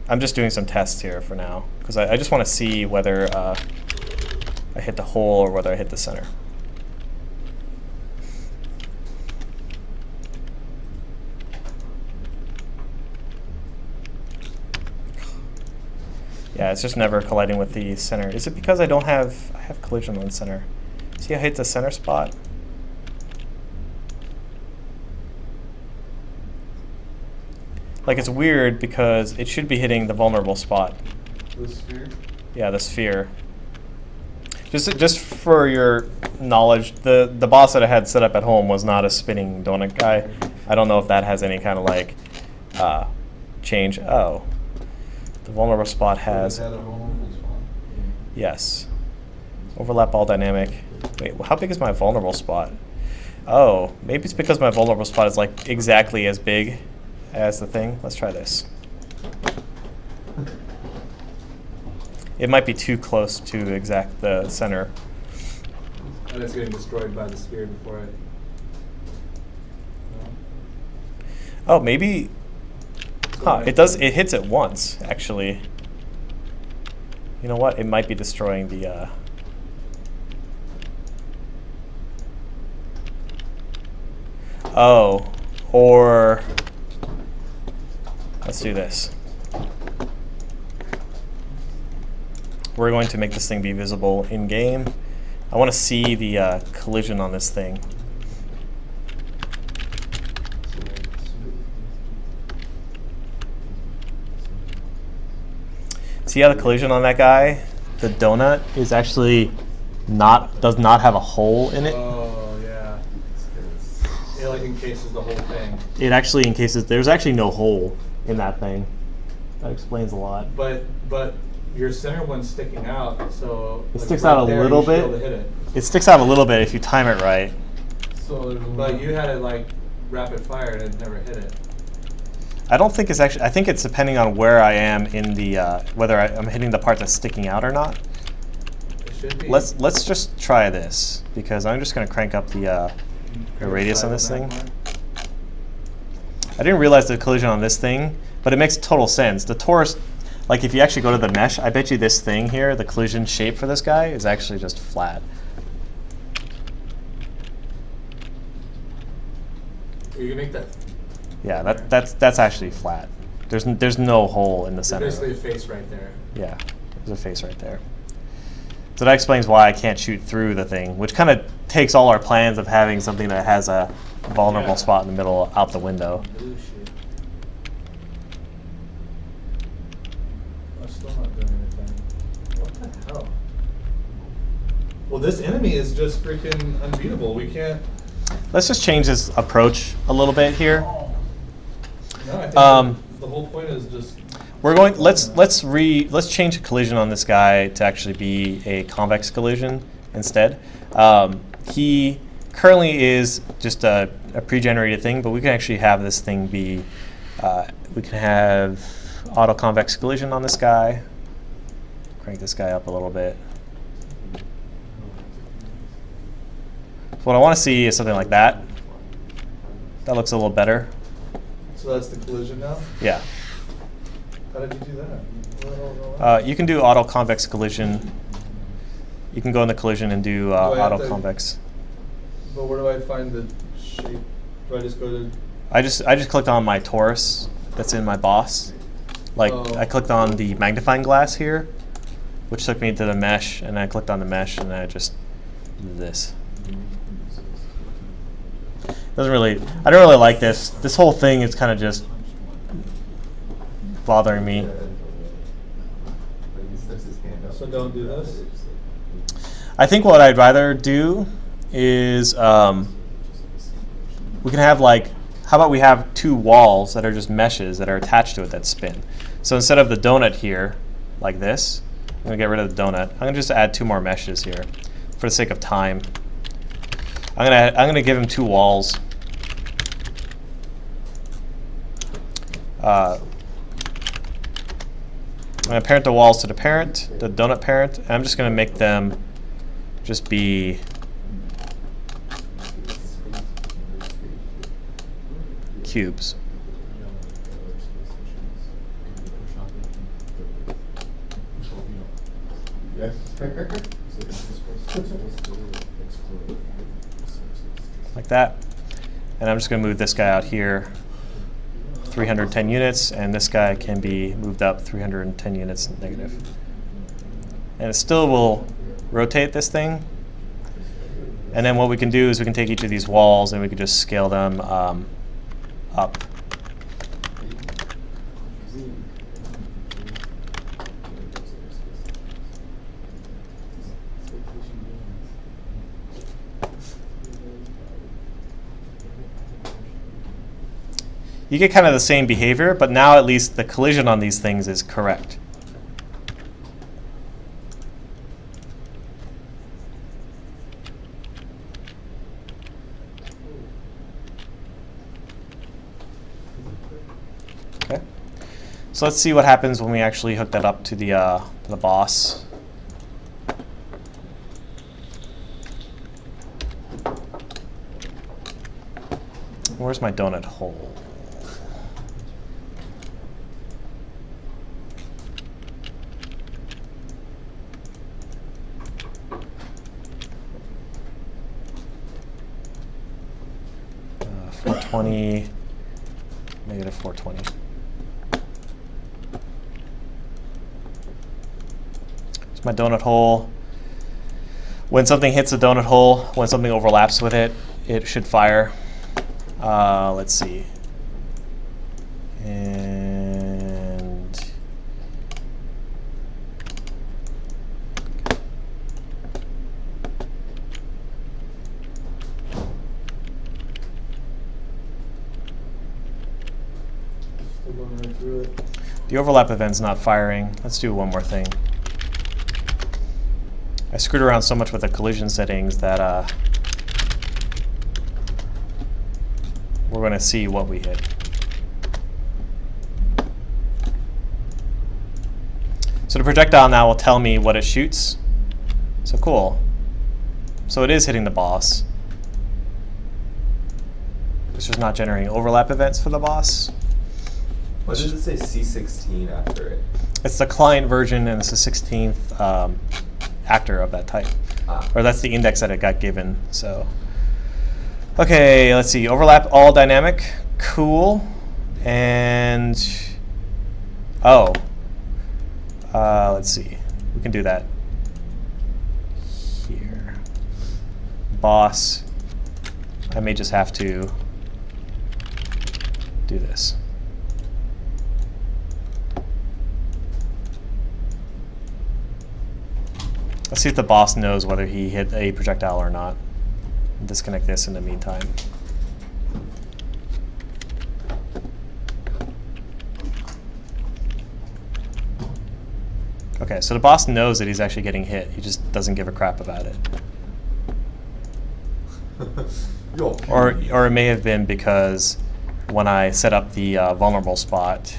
I'm just doing some tests here for now because I just want to see whether I hit the hole or whether I hit the center. Yeah, it's just never colliding with the center. Is it because I have collision on the center? See, I hit the center spot. Like it's weird because it should be hitting the vulnerable spot. The sphere? Yeah, the sphere. Just for your knowledge, the boss that I had set up at home was not a spinning donut guy. I don't know if that has any kind of like change. Oh. The vulnerable spot has, yes. Overlap all dynamic. Wait, how big is my vulnerable spot? Oh, maybe it's because my vulnerable spot is like exactly as big as the thing. Let's try this. It might be too close to exact the center. And it's getting destroyed by the sphere before it. No? Oh, maybe. Huh, it does. It hits it once, actually. You know what? It might be destroying the. Oh, or let's do this. We're going to make this thing be visible in game. I want to see the collision on this thing. See how the collision on that guy, the donut, is actually does not have a hole in it. Oh yeah. It like encases the whole thing. It actually encases. There's actually no hole in that thing. That explains a lot. But your center one's sticking out, so It like, sticks right out a there, little you should be able bit. to hit it. It sticks out a little bit if you time it right. So, But you had it like rapid fire and it never hit it. I don't think it's actually. I think it's depending on where I am in the whether I'm hitting the part that's sticking out or not. It should be. Let's just try this because I'm just going to crank up the radius on this thing. I didn't realize the collision on this thing, but it makes total sense. The torus, like if you actually go to the mesh, I bet you this thing here, the collision shape for this guy is actually just flat. You can make that. Yeah, that's actually flat. There's no hole in the center. Basically a face right there. Yeah, there's a face right there. So that explains why I can't shoot through the thing, which kind of takes all our plans of having something that has a vulnerable spot in the middle out the window. Blue shit. I'm still not doing anything. What the hell? Well, this enemy is just freaking unbeatable. We can't. Let's just change this approach a little bit here. No, I think the whole point is just. We're going. Let's change the collision on this guy to actually be a convex collision instead. He currently is just a pre-generated thing, but we can actually have this thing be. We can have auto convex collision on this guy. Crank this guy up a little bit. what I want to see is something like that. That looks a little better. So that's the collision now? Yeah. How did you do that? What the hell is all that? You can do auto convex collision. You can go in the collision and do I have auto to- convex. But where do I find the shape? Do I just go to... I just clicked on my torus that's in my boss. Like Oh. I clicked on the magnifying glass here, which took me to the mesh, and I clicked on the mesh, and I just did this. Doesn't really. I don't really like this. This whole thing is kind of just bothering me. So don't do this? I think what I'd rather do is we can have like, how about we have two walls that are just meshes that are attached to it that spin. So instead of the donut here, like this, I'm gonna get rid of the donut. I'm gonna just add two more meshes here for the sake of time. I'm gonna give him two walls. I'm gonna parent the walls to the parent, the donut parent, and I'm just gonna make them just be cubes. Like that. And I'm just going to move this guy out here 310 units, and this guy can be moved up 310 units negative. And it still will rotate this thing. And then what we can do is we can take each of these walls and we can just scale them up. You get kind of the same behavior, but now at least the collision on these things is correct. Okay. So let's see what happens when we actually hook that up to the boss. Where's my donut hole? -420, -420. It's my donut hole. When something hits the donut hole, when something overlaps with it, it should fire. Let's see. And Still going right through it. the overlap event's not firing. Let's do one more thing. I screwed around so much with the collision settings that we're going to see what we hit. So the projectile now will tell me what it shoots. So cool. So it is hitting the boss. It's just not generating overlap events for the boss. Why does it say C16 after it? It's the client version, and it's the 16th actor of that type. Or that's the index that it got given. So, okay, let's see. Overlap all dynamic. Cool. And let's see. We can do that here. Boss. I may just have to do this. Let's see if the boss knows whether he hit a projectile or not. Disconnect this in the meantime. Okay, so the boss knows that he's actually getting hit. He just doesn't give a crap about it. Or it may have been because when I set up the vulnerable spot,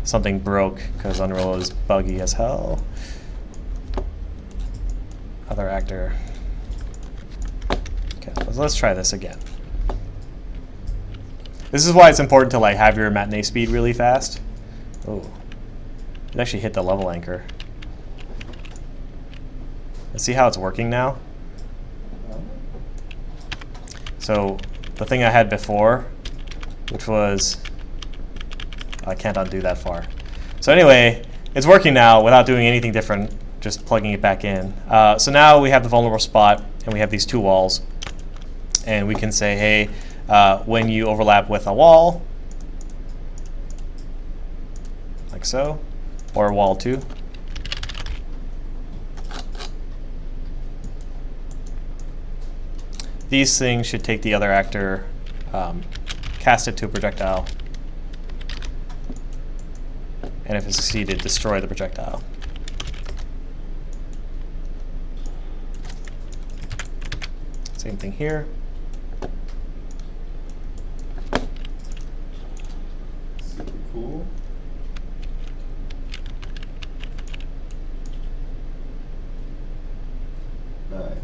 something broke because Unreal is buggy as hell. Other actor. So let's try this again. This is why it's important to like have your matinee speed really fast. Oh, it actually hit the level anchor. Let's see how it's working now. So the thing I had before, which was, I can't undo that far. So anyway, it's working now without doing anything different, just plugging it back in. So now we have the vulnerable spot, and we have these two walls. And we can say, hey, when you overlap with a wall, like so, or wall 2, these things should take the other actor, cast it to a projectile, and if it's succeeded, destroy the projectile. Same thing here. Super cool. Nice.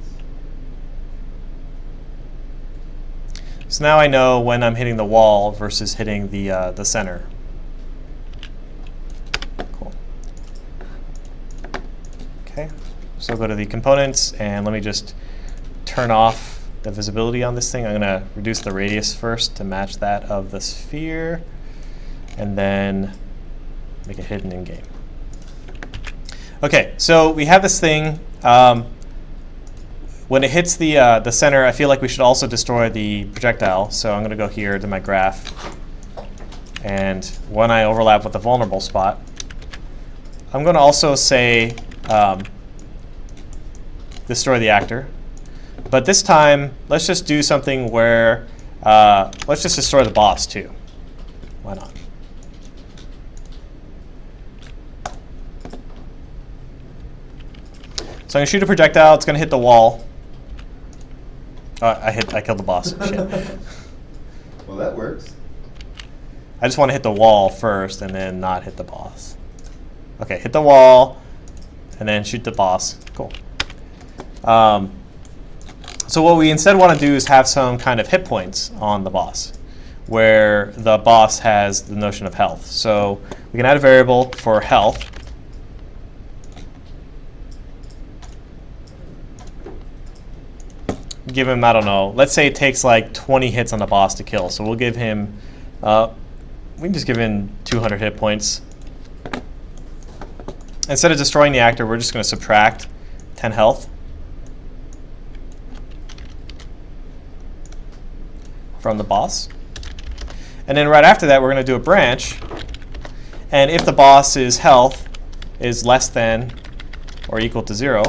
So now I know when I'm hitting the wall versus hitting the center. Cool. Okay, so go to the components, and let me just turn off the visibility on this thing. I'm going to reduce the radius first to match that of the sphere, and then make it hidden in game. Okay, so we have this thing. When it hits the center, I feel like we should also destroy the projectile. So I'm going to go here to my graph. And when I overlap with the vulnerable spot, I'm going to also say destroy the actor. But this time, let's just do something where let's just destroy the boss too. Why not? So I'm going to shoot a projectile. It's going to hit the wall. I killed the boss. Shit. Well, that works. I just want to hit the wall first and then not hit the boss. Okay, hit the wall and then shoot the boss. Cool. So what we instead want to do is have some kind of hit points on the boss, where the boss has the notion of health. So we can add a variable for health. Give him, I don't know, let's say it takes like 20 hits on the boss to kill. So we'll give him, we can just give him 200 hit points. Instead of destroying the actor, we're just going to subtract 10 health from the boss. And then right after that, we're going to do a branch. And if the boss's health is less than or equal to 0,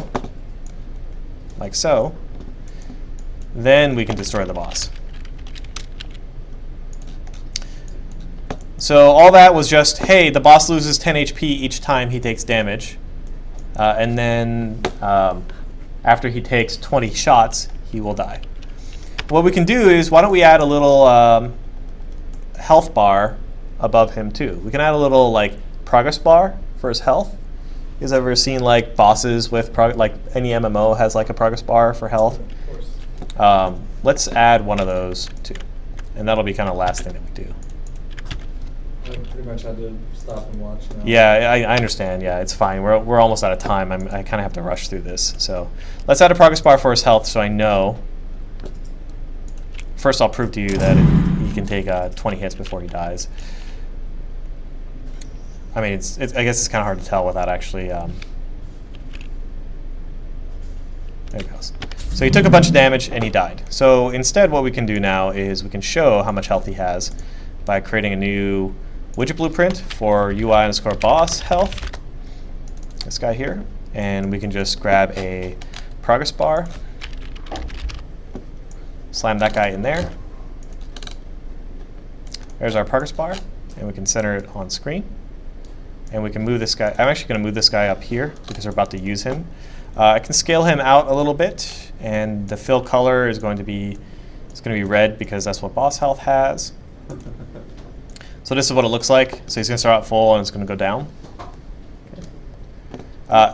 like so, then we can destroy the boss. So all that was just, hey, the boss loses 10 HP each time he takes damage. And then after he takes 20 shots, he will die. What we can do is, why don't we add a little health bar above him too. We can add a little like progress bar for his health. You guys ever seen like bosses with, like any MMO has like a progress bar for health? Let's add one of those too, and that'll be kind of the last thing that we do. I pretty much had to stop and watch now. Yeah, I understand. Yeah, it's fine. We're almost out of time. I kind of have to rush through this. So let's add a progress bar for his health, so I know. First, I'll prove to you that he can take 20 hits before he dies. I mean, I guess it's kind of hard to tell without actually. There it goes. So he took a bunch of damage and he died. So instead what we can do now is we can show how much health he has by creating a new widget blueprint for UI_boss health, this guy here. And we can just grab a progress bar, slam that guy in there. There's our progress bar, and we can center it on screen. And we can move this guy. I'm actually going to move this guy up here because we're about to use him. I can scale him out a little bit, and the fill color is going to be red because that's what boss health has. So this is what it looks like. So he's going to start out full and it's going to go down.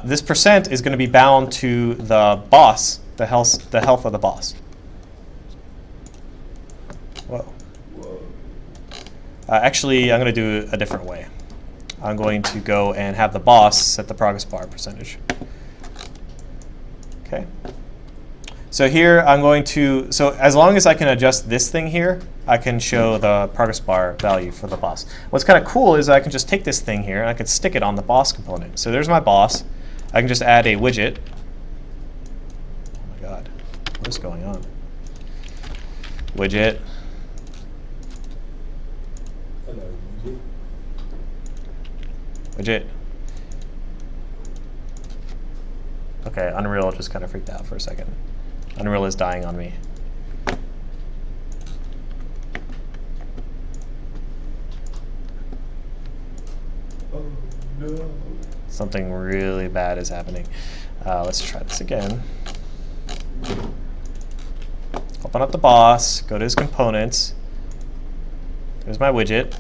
This percent is going to be bound to the boss, the health of the boss. Actually, I'm going to do it a different way. I'm going to go and have the boss set the progress bar percentage. Okay. So here I'm going to, so as long as I can adjust this thing here, I can show the progress bar value for the boss. What's kind of cool is I can just take this thing here and I can stick it on the boss component. So there's my boss. I can just add a widget. Oh my god, what is going on? Widget. Hello. Widget. Okay, Unreal just kind of freaked out for a second. Unreal is dying on me. Oh no. Something really bad is happening. Let's try this again. Open up the boss, go to his components. There's my widget.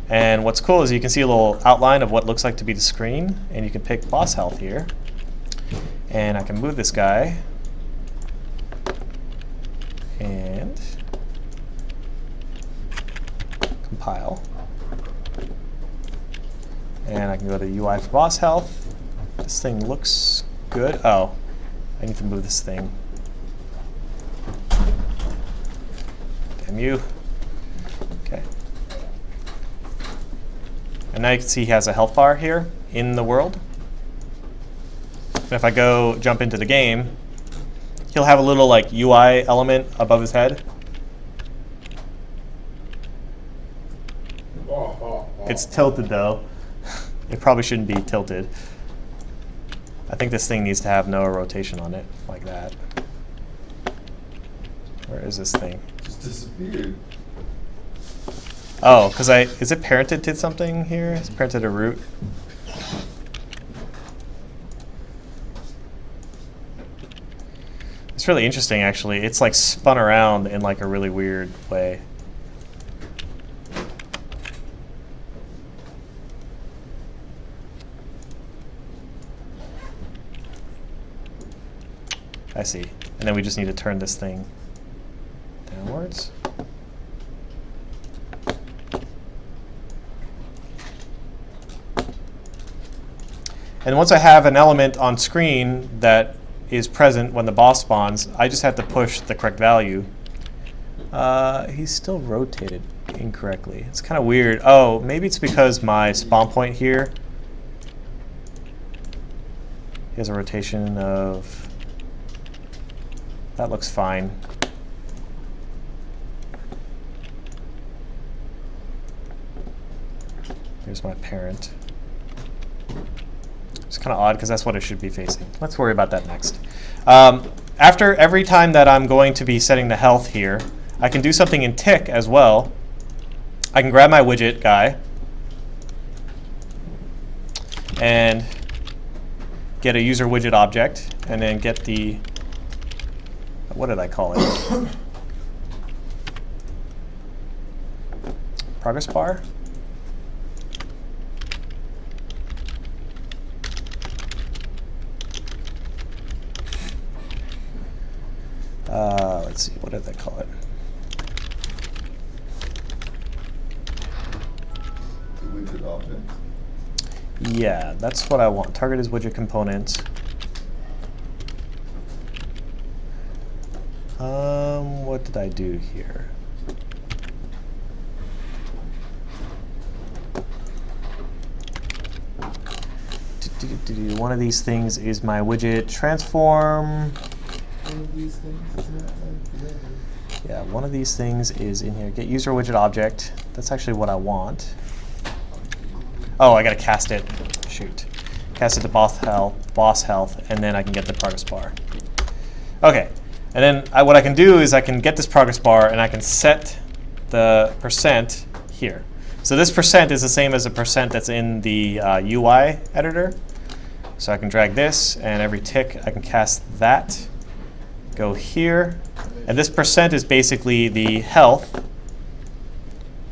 And what's cool is you can see a little outline of what looks like to be the screen, and you can pick boss health here. And I can move this guy. And compile. And I can go to UI for boss health. This thing looks good. Oh, I need to move this thing. Damn you. Okay. And now you can see he has a health bar here in the world. And if I go jump into the game, he'll have a little like UI element above his head. It's tilted though. It probably shouldn't be tilted. I think this thing needs to have no rotation on it, like that. Where is this thing? Just disappeared. Oh, because is it parented to something here? It's parented to root. It's really interesting, actually. It's like spun around in like a really weird way. I see. And then we just need to turn this thing downwards. And once I have an element on screen that is present when the boss spawns, I just have to push the correct value. He's still rotated incorrectly. It's kind of weird. Oh, maybe it's because my spawn point here, he has a rotation of, that looks fine. Here's my parent. It's kind of odd because that's what it should be facing. Let's worry about that next. After every time that I'm going to be setting the health here, I can do something in tick as well. I can grab my widget guy and get a user widget object, and then get the, what did I call it? Progress bar. Let's see, what did they call it? The widget object. Yeah, that's what I want. Target is widget component. What did I do here? One of these things is my widget transform. One of these things is not like the other. Yeah, one of these things is in here. Get user widget object. That's actually what I want. Oh, I gotta cast it. Shoot. Cast it to boss health, and then I can get the progress bar. Okay, and then what I can do is I can get this progress bar and I can set the percent here. So this percent is the same as the percent that's in the UI editor. So I can drag this, and every tick I can cast that. Go here, and this percent is basically the health,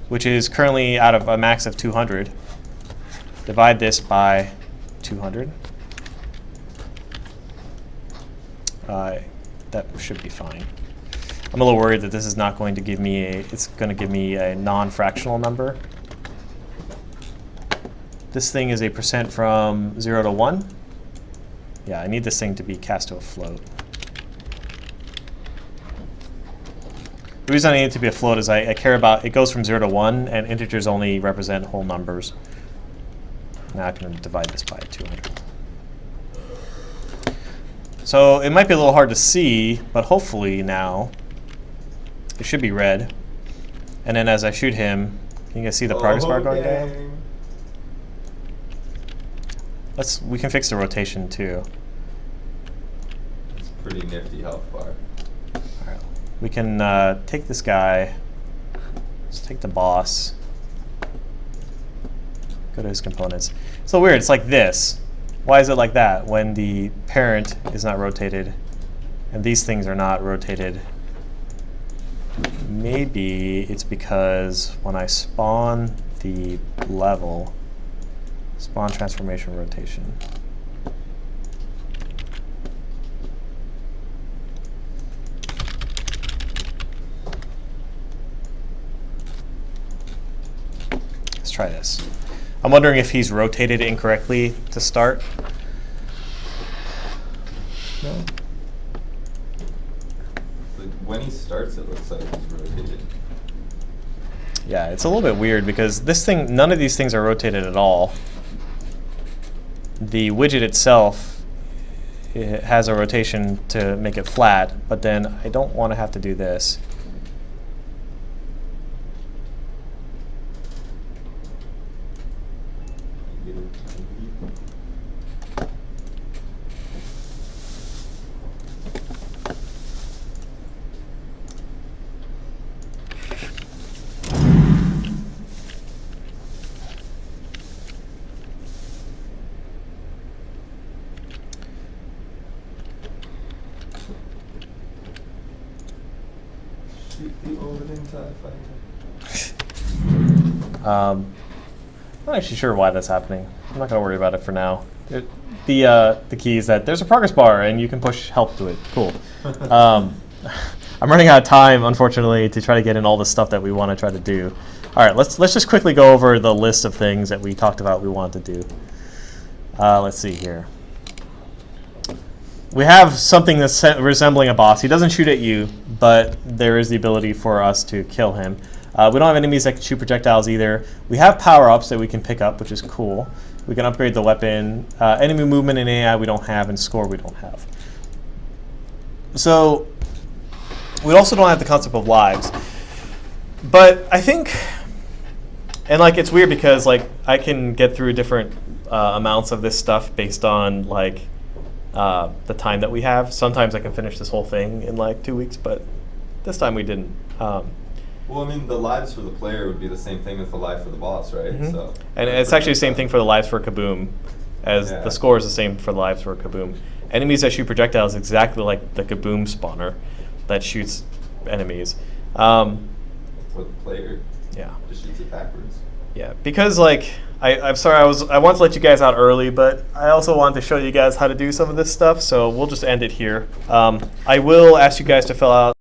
which is currently out of a max of 200. Divide this by 200. That should be fine. I'm a little worried that this is not going to give me it's going to give me a non-fractional number. This thing is a percent from 0 to 1. Yeah, I need this thing to be cast to a float. The reason I need it to be a float is I care about, it goes from 0 to 1, and integers only represent whole numbers. Now I can divide this by 200. So it might be a little hard to see, but hopefully now it should be red. And then as I shoot him, can you guys see the progress bar going down? We can fix the rotation too. It's pretty nifty health bar. Alright, we can take this guy. Let's take the boss. Go to his components. It's so weird. It's like this. Why is it like that when the parent is not rotated and these things are not rotated? Maybe it's because when I spawn the level, spawn transformation rotation. Let's try this. I'm wondering if he's rotated incorrectly to start. No. When he starts, it looks like he's rotated. Yeah, it's a little bit weird because this thing, none of these things are rotated at all. The widget itself, it has a rotation to make it flat, but then I don't want to have to do this. I'm not actually sure why that's happening. I'm not going to worry about it for now. The key is that there's a progress bar and you can push help to it. Cool. I'm running out of time, unfortunately, to try to get in all the stuff that we want to try to do. All right, let's just quickly go over the list of things that we talked about we want to do. Let's see here. We have something that's resembling a boss. He doesn't shoot at you, but there is the ability for us to kill him. We don't have enemies that can shoot projectiles either. We have power-ups that we can pick up, which is cool. We can upgrade the weapon. Enemy movement and AI we don't have, and score we don't have. So we also don't have the concept of lives. But I think, and like it's weird because like I can get through different amounts of this stuff based on like the time that we have. Sometimes I can finish this whole thing in like 2 weeks, but this time we didn't. Well, I mean, the lives for the player would be the same thing as the life for the boss, right? Mm-hmm. So, and it's actually the same thing for the lives for Kaboom, as Yeah. the score is the same for the lives for Kaboom. Enemies that shoot projectiles exactly like the Kaboom spawner that shoots enemies. for the player, Yeah. just shoots it backwards. Yeah, because like I'm sorry, I want to let you guys out early, but I also wanted to show you guys how to do some of this stuff, so we'll just end it here. I will ask you guys to fill out